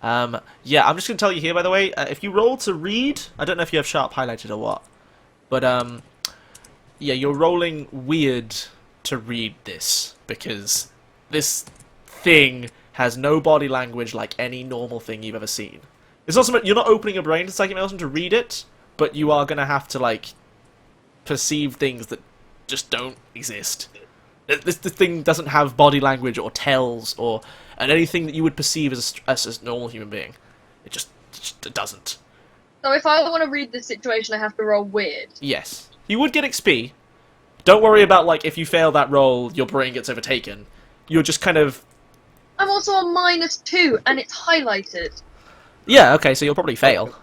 Yeah, I'm just gonna tell you here, by the way, if you roll to read, I don't know if you have sharp highlighted or what, but yeah, you're rolling weird to read this, because this thing has no body language like any normal thing you've ever seen. It's not so much, you're not opening your brain to psychic medicine to read it, but you are gonna have to, like, perceive things that just don't exist. This thing doesn't have body language or tells or and anything that you would perceive as a normal human being. It just doesn't. So if I want to read this situation, I have to roll weird. Yes. You would get XP. Don't worry about, like, if you fail that roll, your brain gets overtaken. You're just kind of... I'm also on -2, and it's highlighted. Yeah, okay, so you'll probably fail.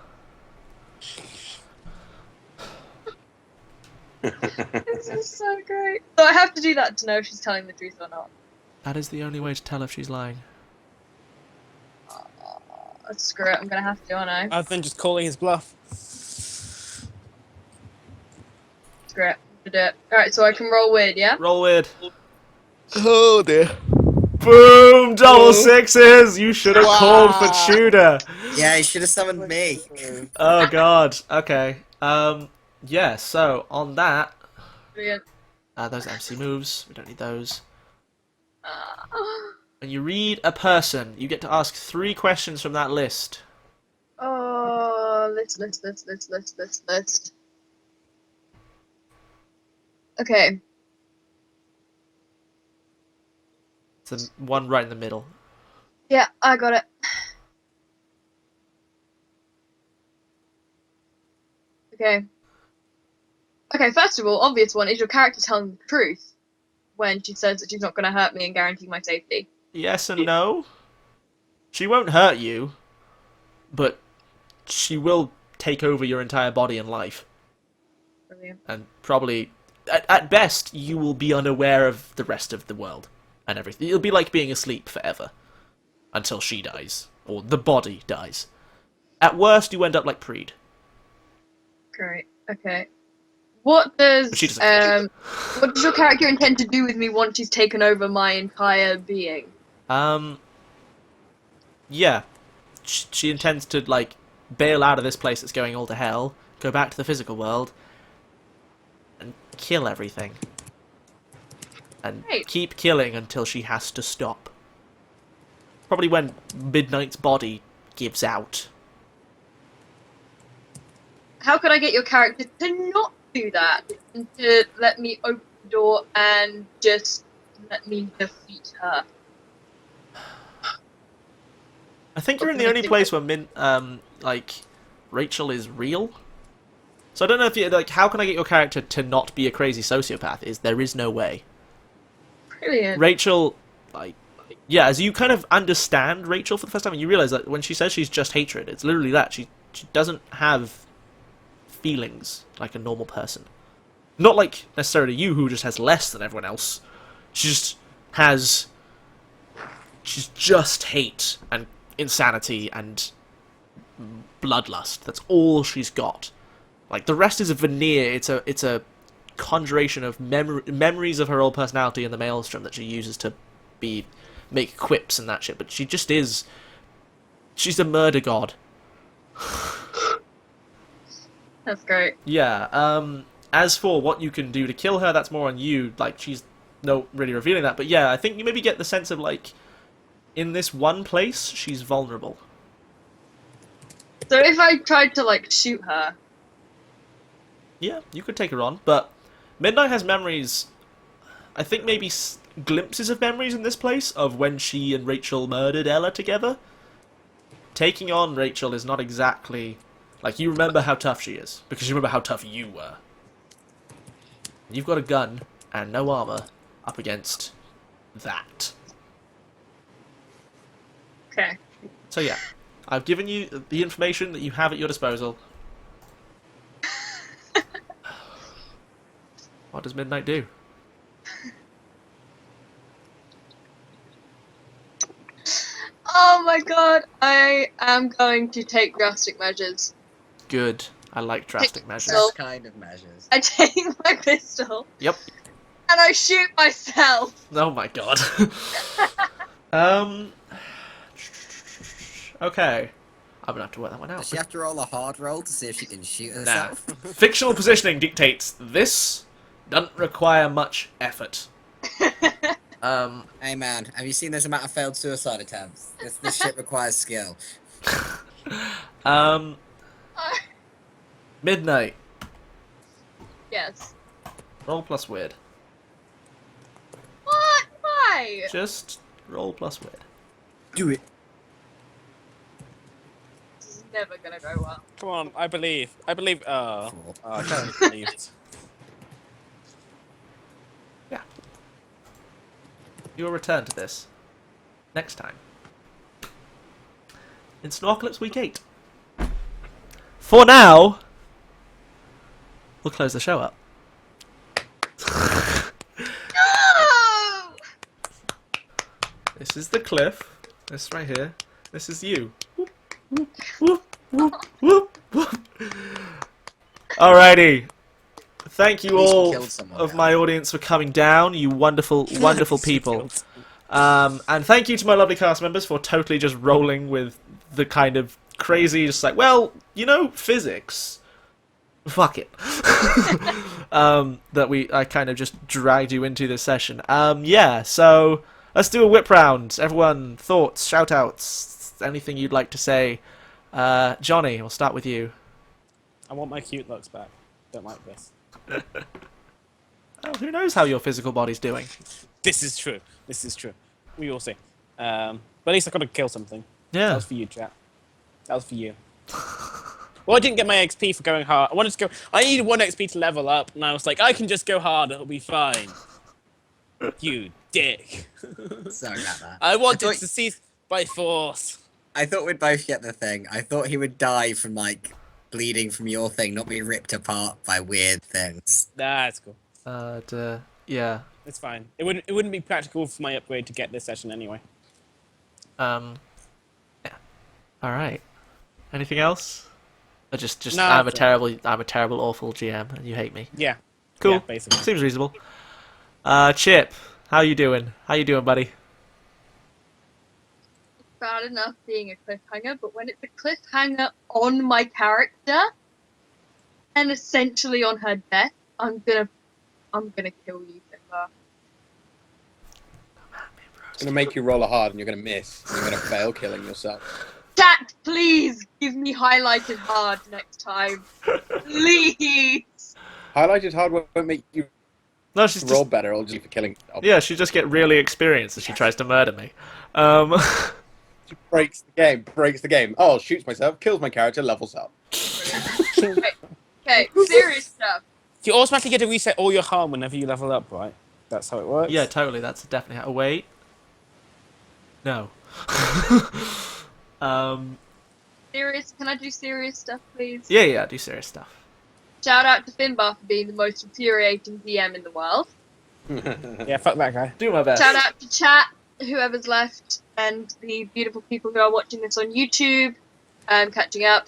This is so great. So I have to do that to know if she's telling the truth or not. That is the only way to tell if she's lying. Screw it, I'm gonna have to, aren't I? Other than just calling his bluff. Screw it, I'm gonna do it. Alright, so I can roll weird, yeah? Roll weird. Oh dear. Boom! Double sixes! You should have called for Tudor. Yeah, you should have summoned me. Oh god. Okay. Yeah, so on that, Brilliant. those MC moves, we don't need those. Uh, When you read a person, you get to ask 3 questions from that list. oh, list. Okay. It's the one right in the middle. Yeah, I got it. Okay. Okay, first of all, obvious one, is your character telling the truth when she says that she's not going to hurt me and guarantee my safety? Yes and no. She won't hurt you, but she will take over your entire body and life. Brilliant. And probably, at best, you will be unaware of the rest of the world and everything. It'll be like being asleep forever until she dies, or the body dies. At worst, you end up like Preed. Great. Okay. What does But she doesn't. what does your character intend to do with me once she's taken over my entire being? Yeah. She intends to, like, bail out of this place that's going all to hell, go back to the physical world, and kill everything. And Right. keep killing until she has to stop. Probably when Midnight's body gives out. How could I get your character to not do that? And to let me open the door and just let me defeat her? I think you're in the only place where like, Rachel is real. So I don't know if you, like, how can I get your character to not be a crazy sociopath? There is no way. Brilliant. Rachel, like, yeah, as you kind of understand Rachel for the first time, you realize that when she says she's just hatred, it's literally that. She doesn't have feelings like a normal person. Not like necessarily you, who just has less than everyone else. She's just hate and insanity and bloodlust. That's all she's got. Like, the rest is a veneer. It's a conjuration of memories of her old personality in the Maelstrom that she uses to make quips and that shit. But she just is. She's a murder god. That's great. Yeah. As for what you can do to kill her, that's more on you. Like, she's not really revealing that. But yeah, I think you maybe get the sense of, like, in this one place, she's vulnerable. So if I tried to, like, shoot her... Yeah, you could take her on, but Midnight has memories, I think maybe glimpses of memories in this place, of when she and Rachel murdered Ella together. Taking on Rachel is not exactly... Like, you remember how tough she is, because you remember how tough you were. You've got a gun and no armor up against that. Okay. So yeah, I've given you the information that you have at your disposal. What does Midnight do? Oh my god, I am going to take drastic measures. Good. I like drastic measures. So- Best kind of measures. I take my pistol Yep. and I shoot myself. Oh my god. Okay. I'm gonna have to work that one out. Does she have to roll a hard roll to see if she can shoot Nah. herself? Fictional positioning dictates this doesn't require much effort. Hey man, have you seen this amount of failed suicide attempts? This shit requires skill. Midnight. Yes. Roll plus weird. What? Why? Just roll plus weird. Do it. This is never gonna go well. Come on, I believe. I believe. Oh, I can't believe it. Yeah. You will return to this next time in Snowocalypse Week 8. For now, we'll close the show up. No! This is the cliff. This right here. This is you. Whoop, whoop, whoop, whoop, whoop, whoop. Alrighty. Thank you At least you all killed someone, of yeah. my audience for coming down, you wonderful, wonderful people. And thank you to my lovely cast members for totally just rolling with the kind of crazy, just like, well, you know, physics. Fuck it. I kind of just dragged you into this session. Yeah, so let's do a whip round. Everyone, thoughts, shout outs, anything you'd like to say. Johnny, we'll start with you. I want my cute looks back. Don't like this. Oh, who knows how your physical body's doing? This is true. This is true. We all see. But at least I got to kill something. That Yeah. was for you, chat. That was for you. Well, I didn't get my XP for going hard. I wanted to go. I needed 1 XP to level up, and I was like, I can just go hard. It'll be fine. You dick. Sorry about that. I wanted thought- to see by force. I thought we'd both get the thing. I thought he would die from, like, bleeding from your thing, not be ripped apart by weird things. Nah, it's cool. Yeah. It's fine. It wouldn't be practical for my upgrade to get this session anyway. Yeah. Alright. Anything else? Or just No, I'm a that's terrible, awful GM, and you hate me. Yeah. Cool. Yeah, basically. Seems reasonable. Chip, how you doing? How you doing, buddy? Bad enough being a cliffhanger, but when it's a cliffhanger on my character and essentially on her death, I'm gonna kill you, Simba. It's gonna make you roll a hard, and you're gonna miss. And you're gonna fail killing yourself. Chat, please give me highlighted hard next time. Please. Highlighted hard won't make you No, she's roll just, better. It'll just be for killing. Oh, yeah, she just get really experienced as she tries to murder me. She breaks the game. Breaks the game. Oh, shoots myself, kills my character, levels up. Okay, serious stuff. You automatically get to reset all your harm whenever you level up, right? That's how it works? Yeah, totally. That's definitely how. Oh, wait. No. Serious. Can I do serious stuff, please? Yeah, do serious stuff. Shout out to Finbar for being the most infuriating DM in the world. Yeah, fuck that guy. Do my best. Shout out to chat, whoever's left, and the beautiful people who are watching this on YouTube, catching up.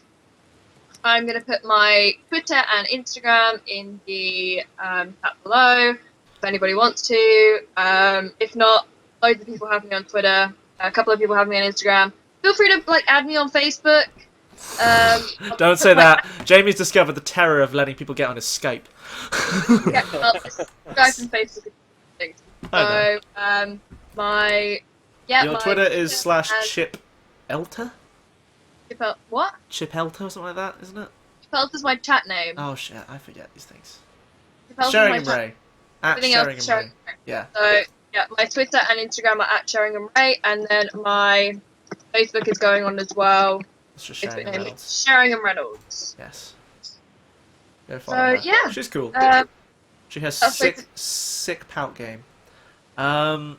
I'm going to put my Twitter and Instagram in the chat below if anybody wants to. If not, loads of people have me on Twitter. A couple of people have me on Instagram. Feel free to add me on Facebook. Don't say that. Jamie's discovered the terror of letting people get on his Skype. Yeah, well, Skype and Facebook are things. I So, my Your Twitter is and- /ChipElta? What? ChipElta or something like that, isn't it? Chipelta is my chat name. Oh shit, I forget these things. Chipelta is Sheringham my chat. Ray. At Everything else Sheringham is Ray. Sheringham Ray. Yeah. So, yeah, my Twitter and Instagram are at Sheringham Ray, and then my Facebook is going on as well. It's just Facebook Sheringham name Reynolds. is Sheringham Reynolds. Yes. Go follow So, her. yeah. She's cool. She has that's sick pout game. I'm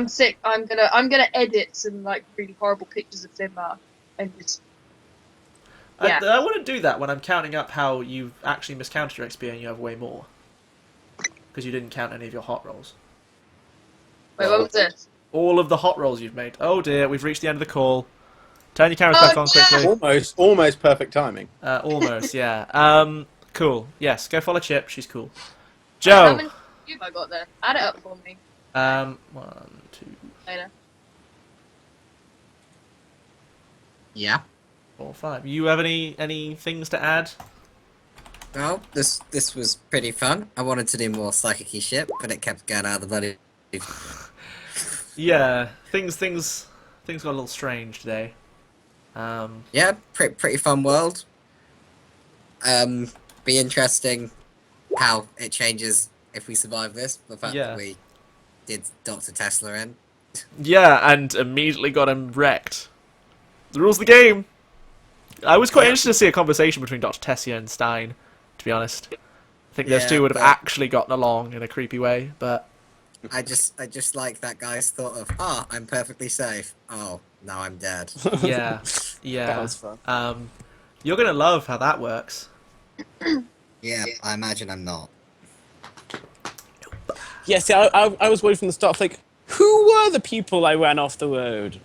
sick. I'm gonna edit some really horrible pictures of Finbar and just yeah. I wouldn't do that when I'm counting up how you've actually miscounted your XP and you have way more. Because you didn't count any of your hot rolls. Wait, what was this? All of the hot rolls you've made. Oh dear, we've reached the end of the call. Turn your cameras Oh, back on yeah! quickly. Almost perfect timing. Almost, yeah. Cool. Yes, go follow Chip. She's cool. How Joe. many have I got there? Add it up for me 1, 2, later. Yeah. 4, 5. You have any things to add? Well, this was pretty fun. I wanted to do more psychic shit, but it kept going out of the bloody. Yeah, things got a little strange today. Yeah, pretty fun world. Be interesting how it changes if we survive this. The fact Yeah. that we did Dr. Tesla in. Yeah, and immediately got him wrecked. The rules of the game. I was quite Yeah. interested to see a conversation between Dr. Tessia and Stein, to be honest. I think those Yeah, two would have but- actually gotten along in a creepy way, but I just like that guy's thought of, I'm perfectly safe. Oh, now I'm dead. yeah, That yeah. was fun. You're gonna love how that works. Yeah, I imagine I'm not. Yeah, see, I was worried from the start, like, who were the people I ran off the road?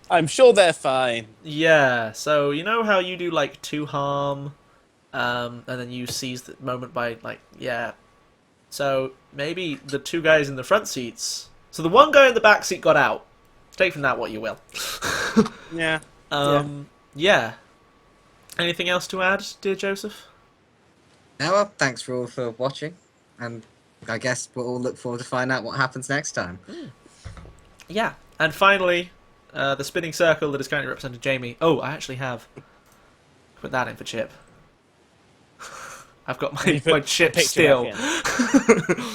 I'm sure they're fine. Yeah, so you know how you do like 2 harm, and then you seize the moment by like, yeah. So maybe the 2 guys in the front seats. So the 1 guy in the back seat got out. Take from that what you will. Yeah. Yeah. Anything else to add, dear Joseph? Now, well, thanks for all for watching, and I guess we'll all look forward to find out what happens next time. Yeah. And finally, the spinning circle that is currently representing Jamie. Oh, I actually have put that in for Chip. I've got You my put Chip the picture still. back in.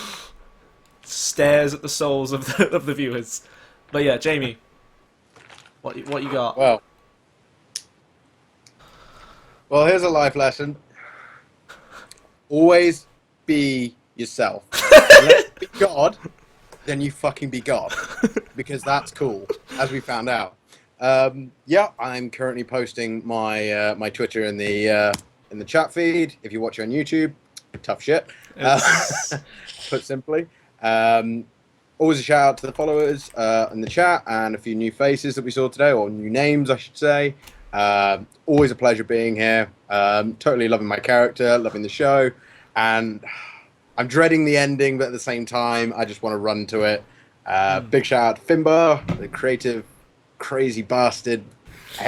Stares at the souls of the viewers. But yeah, Jamie, what you got? Well, here's a life lesson. Always be yourself. Unless you be God, then you fucking be God. Because that's cool, as we found out. Yeah, I'm currently posting my my Twitter in the chat feed. If you watch on YouTube, tough shit. Put simply. Always a shout out to the followers in the chat and a few new faces that we saw today, or new names, I should say. Always a pleasure being here. Totally loving my character, loving the show, and I'm dreading the ending, but at the same time, I just want to run to it. Big shout out to Finbar, the creative, crazy bastard,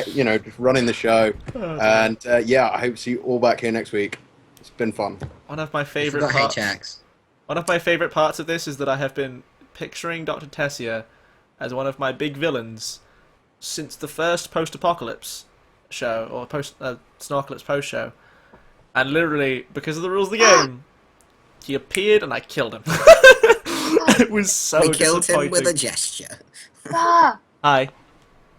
you know, just running the show. And yeah, I hope to see you all back here next week. It's been fun. One of my favorite Forgot parts. HX. One of my favorite parts of this is that I have been picturing Dr. Tessia as one of my big villains since the first post-apocalypse show, or Snowocalypse post show, and literally because of the rules of the game, he appeared and I killed him. It was so We killed him with a disappointing. gesture. Ah, Hi.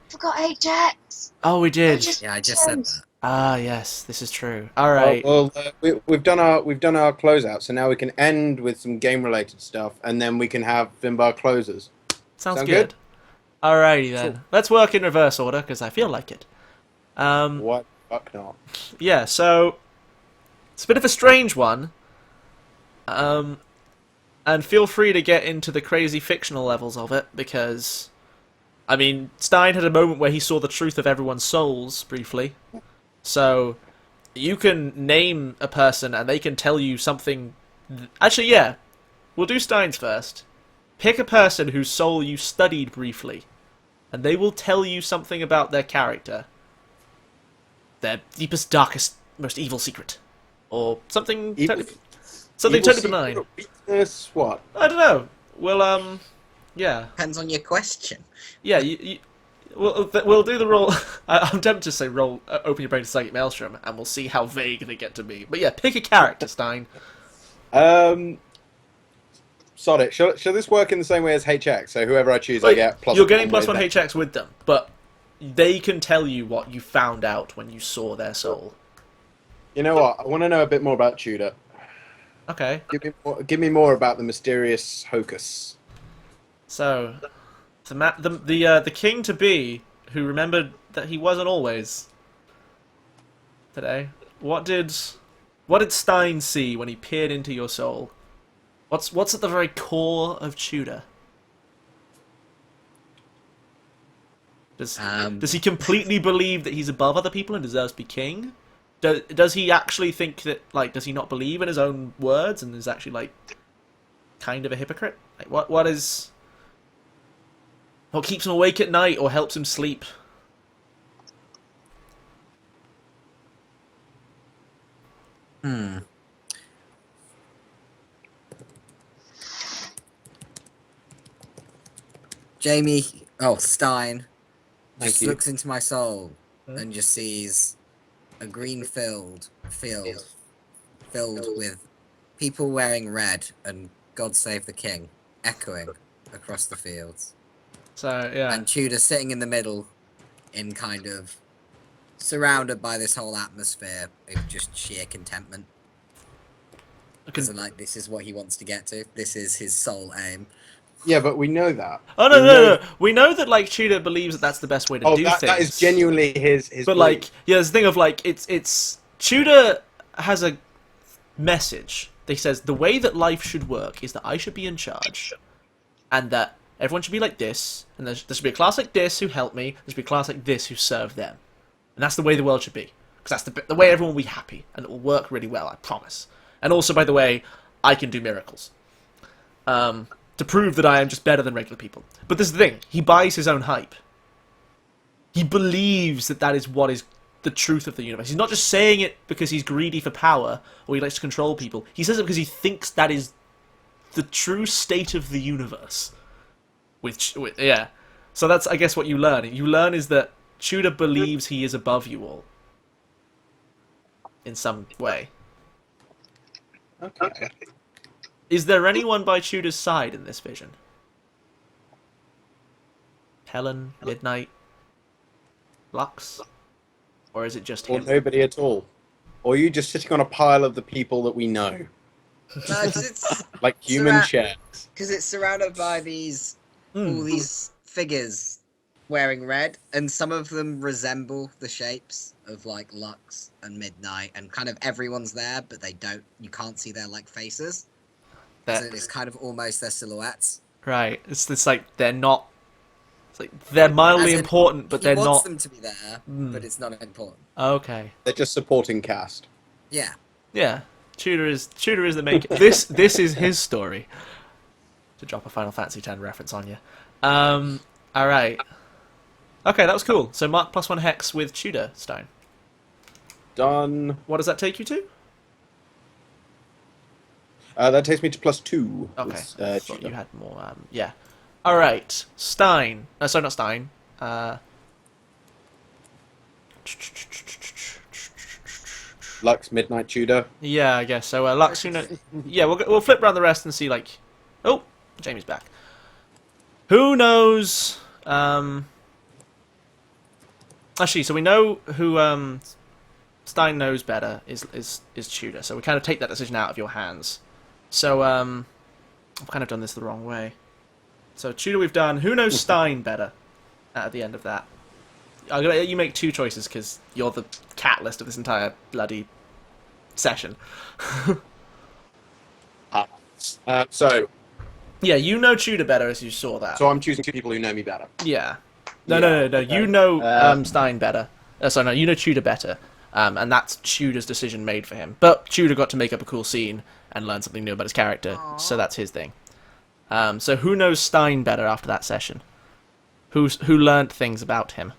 forgot HX. Oh, we did. Yeah, I just said that. Ah, yes, this is true. All right. Well, we've done our closeout, so now we can end with some game related stuff, and then we can have Finbar closers. Sounds sound good. good? Alrighty then. Let's work in reverse order because I feel like it. What? Fuck not. Yeah, so it's a bit of a strange one. And feel free to get into the crazy fictional levels of it because, I mean, Stein had a moment where he saw the truth of everyone's souls briefly. So you can name a person and they can tell you something. Actually, yeah, we'll do Stein's first. Pick a person whose soul you studied briefly, and they will tell you something about their character. Their deepest, darkest, most evil secret. Or something totally benign. Weakness, what? I don't know. Well, yeah. Depends on your question. Yeah, we'll do the roll. I'm tempted to say roll, open your brain to Psychic Maelstrom, and we'll see how vague they get to be. But yeah, pick a character, Stein. Sod it. Shall this work in the same way as HX? So whoever I choose, I get plus. You're getting plus with one them. HX with them, but they can tell you what you found out when you saw their soul. You know what? I want to know a bit more about Tudor. Okay. Give me more about the mysterious Hocus. So, the king to be, who remembered that he wasn't always today. What did Stein see when he peered into your soul? What's at the very core of Tudor? Does he completely believe that he's above other people and deserves to be king? does he actually think that, like, does he not believe in his own words and is actually, like, kind of a hypocrite? Like, what keeps him awake at night or helps him sleep? Stein Thank just you. looks into my soul and just sees a green field filled with people wearing red and God Save the King echoing across the fields. So, yeah. And Tudor sitting in the middle in kind of surrounded by this whole atmosphere of just sheer contentment. Because like this is what he wants to get to. This is his sole aim. Yeah, but we know that. Oh, no. We know that, like, Tudor believes that that's the best way to do things. That is genuinely his But, belief. like, yeah, there's the thing of, like, it's... Tudor has a message. He says, the way that life should work is that I should be in charge. And that everyone should be like this. And there should be a class like this who help me. There should be a class like this who serve them. And that's the way the world should be. Because that's the way everyone will be happy. And it will work really well, I promise. And also, by the way, I can do miracles. To prove that I am just better than regular people. But this is the thing. He buys his own hype. He believes that that is what is the truth of the universe. He's not just saying it because he's greedy for power or he likes to control people. He says it because he thinks that is the true state of the universe. Yeah. So that's, I guess, what you learn. You learn is that Tudor believes he is above you all. In some way. Okay. Is there anyone by Tudor's side in this vision? Helen, Midnight, Lux? Or is it just Or him? nobody at all? Or are you just sitting on a pile of the people that we know? It's Like human Surra- chairs. because it's surrounded by all these figures wearing red, and some of them resemble the shapes of like Lux and Midnight, and kind of everyone's there, but you can't see their like faces. So it's kind of almost their silhouettes. Right. It's like they're not. It's like they're mildly As in, important, but they're He wants not. them to be there, but it's not important. Okay. They're just supporting cast. Yeah. Yeah. Tudor is the main. This is his story. To drop a Final Fantasy X reference on you. All right. Okay, that was cool. So mark +1 hex with Tudor Stein. Done. What does that take you to? That takes me to +2. Okay. with, I thought Tudor. you had more. Yeah. All right. Stein. Sorry, not Stein. Lux, Midnight, Tudor. Yeah, I guess so. Lux, who knows? Yeah, we'll flip around the rest and see. Like, oh, Jamie's back. Who knows? Actually, so we know who Stein knows better is Tudor. So we kind of take that decision out of your hands. So I've kind of done this the wrong way. So Tudor, we've done. Who knows Stein better? At the end of that, I'm gonna let you make two choices because you're the catalyst of this entire bloody session. So Yeah, you know Tudor better as you saw that. I'm choosing two people who know me better. Yeah. No. okay. You know Stein better. Sorry, no, you know Tudor better. And that's Tudor's decision made for him. But Tudor got to make up a cool scene and learn something new about his character, so that's his thing. So who knows Stein better after that session? Who learned things about him?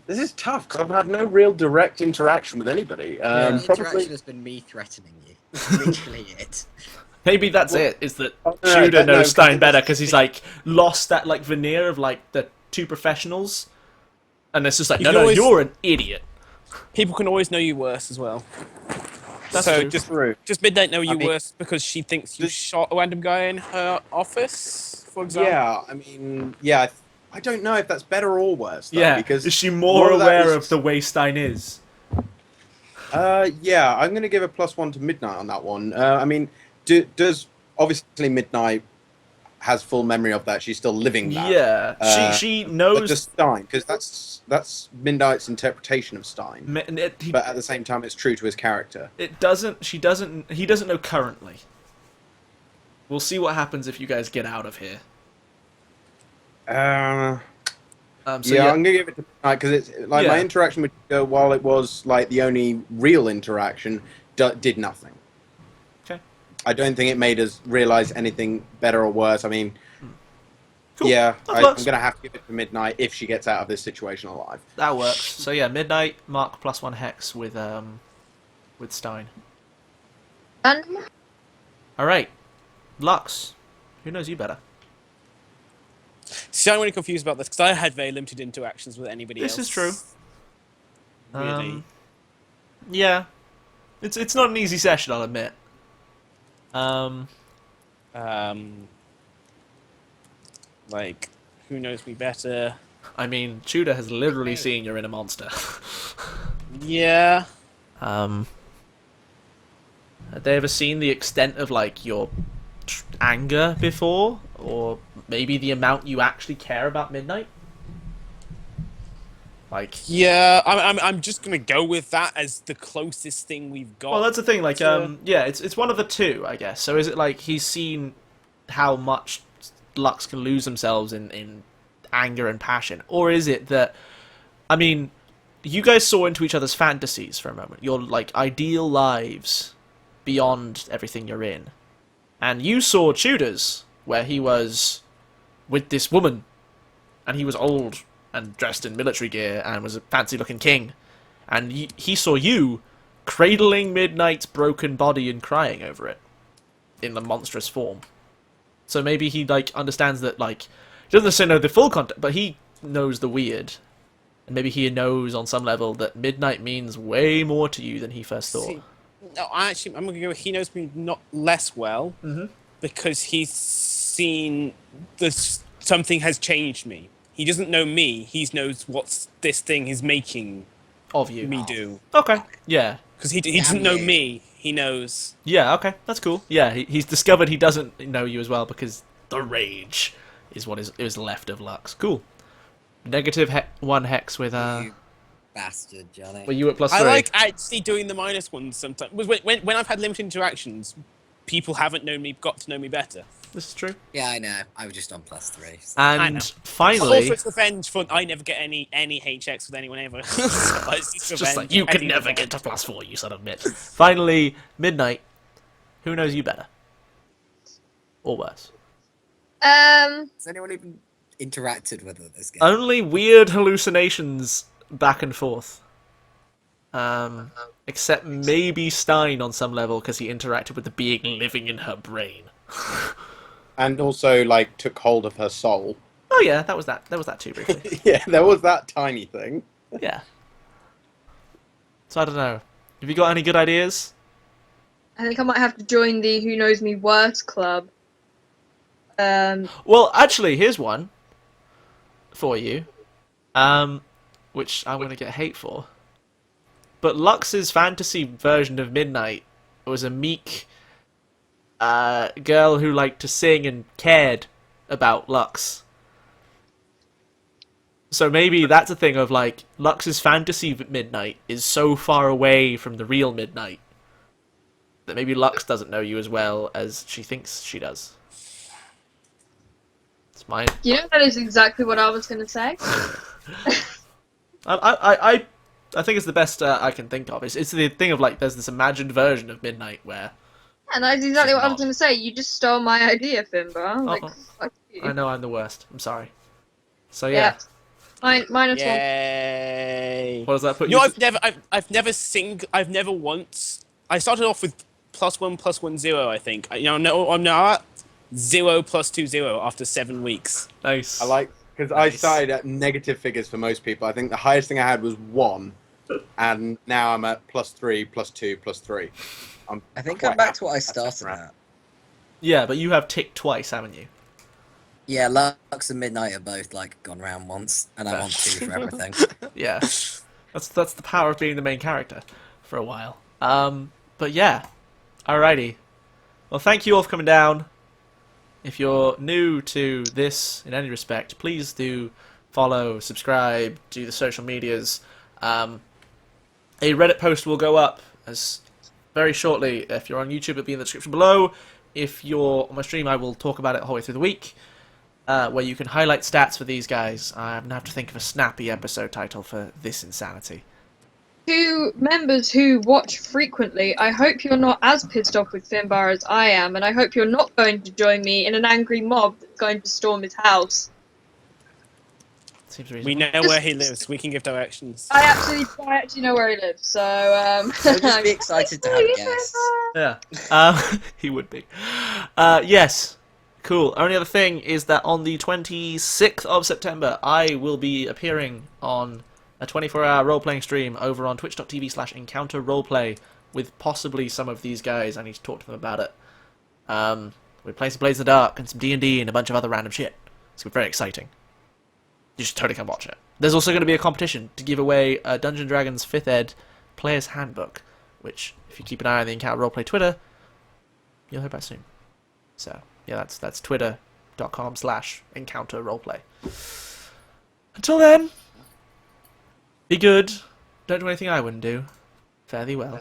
This is tough because I've had no real direct interaction with anybody. The Probably. interaction has been me threatening you. That's literally it. Maybe that's it. Is that no, Tudor no, knows Stein because better it's- because he's like lost that like veneer of like the two professionals, and it's just like You no, can always- you're an idiot. People can always know you worse as well. That's so true. just Midnight know you mean- worse because she thinks you shot a random guy in her office, for example. Yeah, I mean, yeah. I don't know if that's better or worse. Though, Yeah, because is she more of that aware is- of the way Stein is? Yeah, I'm going to give a +1 to Midnight on that one. I mean, does obviously Midnight has full memory of that? She's still living that. Yeah, she knows. But just Stein, because that's Midnight's interpretation of Stein. But at the same time, it's true to his character. It doesn't. She doesn't. He doesn't know currently. We'll see what happens if you guys get out of here. So Yeah, I'm gonna give it to Midnight because it's like my Yeah. interaction with Chica, while it was like the only real interaction, did nothing. Okay. I don't think it made us realize anything better or worse. I mean, Cool. yeah, That I'm works. gonna have to give it to Midnight if she gets out of this situation alive. That works. So yeah, Midnight, Mark +1 hex with Stein. And All right, Lux. Who knows you better? See, I'm really confused about this because I had very limited interactions with anybody else. This is true. Really. Yeah, it's not an easy session, I'll admit. Um, Like, who knows me better? I mean, Tudor has literally seen your inner monster. Yeah. Have they ever seen the extent of like your anger before, or maybe the amount you actually care about Midnight? Like, Yeah, I'm just gonna go with that as the closest thing we've got. well, that's the thing. Like, to- yeah, it's one of the two, I guess. So is it like he's seen how much Lux can lose themselves in anger and passion, or is it that, I mean, you guys saw into each other's fantasies for a moment, your like ideal lives beyond everything you're in, and you saw Tudor's where he was with this woman, and he was old and dressed in military gear and was a fancy-looking king, and he saw you cradling Midnight's broken body and crying over it in the monstrous form. So maybe he like understands that, like, he doesn't necessarily know the full context, but he knows the weird, and maybe he knows on some level that Midnight means way more to you than he first thought. See, no, I'm gonna go. He knows me not less well because he's seen this. Something has changed me. He doesn't know me. He knows what this thing is making Of you. me do. Okay. Yeah. Because he doesn't know you. me. He knows. Yeah. Okay. That's cool. Yeah. He's discovered he doesn't know you as well because the rage is what is left of Lux. Cool. -1 hex with You bastard, Johnny. Were you at +3? I like actually doing the minus ones sometimes. When I've had limited interactions, people haven't got to know me better. This is true. Yeah, I know. I was just on +3. So. I know. And But finally, also, it's revenge for I never get any HX with anyone ever. So it's it's just revenge. like you can Any never revenge. get to +4, you son of a bitch. Finally, Midnight. Who knows you better? Or worse? Has anyone even interacted with it this game? Only weird hallucinations back and forth. Except maybe Stein on some level because he interacted with the being living in her brain. And also, like, took hold of her soul. Oh yeah, that was that too briefly. Yeah, there was that tiny thing. Yeah. So I don't know. Have you got any good ideas? I think I might have to join the Who Knows Me Worse club. Well, actually, here's one for you, which I'm gonna get hate for. But Lux's fantasy version of Midnight was a meek girl who liked to sing and cared about Lux. So maybe that's a thing of like Lux's fantasy Midnight is so far away from the real Midnight that maybe Lux doesn't know you as well as she thinks she does. It's mine. You know, that is exactly what I was going to say. I think it's the best I can think of. It's the thing of like there's this imagined version of Midnight where And that's exactly She's what I was not. going to say. You just stole my idea, Finbar. Like, Uh-oh. fuck you. I know I'm the worst. I'm sorry. So yeah, Minus one. Yay! what does that put No, you? I've never once. I started off with +1 I think. I'm now at 0 +2 0 after 7 weeks. Nice. I like, because I Nice. started at negative figures for most people. I think the highest thing I had was 1, and now I'm at +3, +2, +3. I think quite I'm back to what I happy. That's started at. Yeah, but you have ticked twice, haven't you? Yeah, Lux and Midnight have both like gone round once, and I'm on 2 for everything. Yeah. That's the power of being the main character for a while. But yeah. Alrighty. Well, thank you all for coming down. If you're new to this in any respect, please do follow, subscribe, do the social medias. A Reddit post will go up as very shortly. If you're on YouTube, it'll be in the description below. If you're on my stream, I will talk about it the whole way through the week. where you can highlight stats for these guys. I'm gonna have to think of a snappy episode title for this insanity. To members who watch frequently, I hope you're not as pissed off with Finbar as I am, and I hope you're not going to join me in an angry mob that's going to storm his house. Seems We reasonable. know where he lives. We can give directions. I actually know where he lives, so I'll just be excited to have guests. Yeah, he would be. Yes, cool. Only other thing is that on the 26th of September, I will be appearing on a 24-hour role-playing stream over on twitch.tv/encounter roleplay with possibly some of these guys. I need to talk to them about it. We're playing some Blades in the Dark and some D&D and a bunch of other random shit. It's very exciting. You should totally come watch it. There's also going to be a competition to give away a Dungeons & Dragons 5th Ed Player's Handbook, which, if you keep an eye on the Encounter Roleplay Twitter, you'll hear about soon. So, yeah, that's twitter.com/Encounter Roleplay. Until then, be good. Don't do anything I wouldn't do. Fare thee well.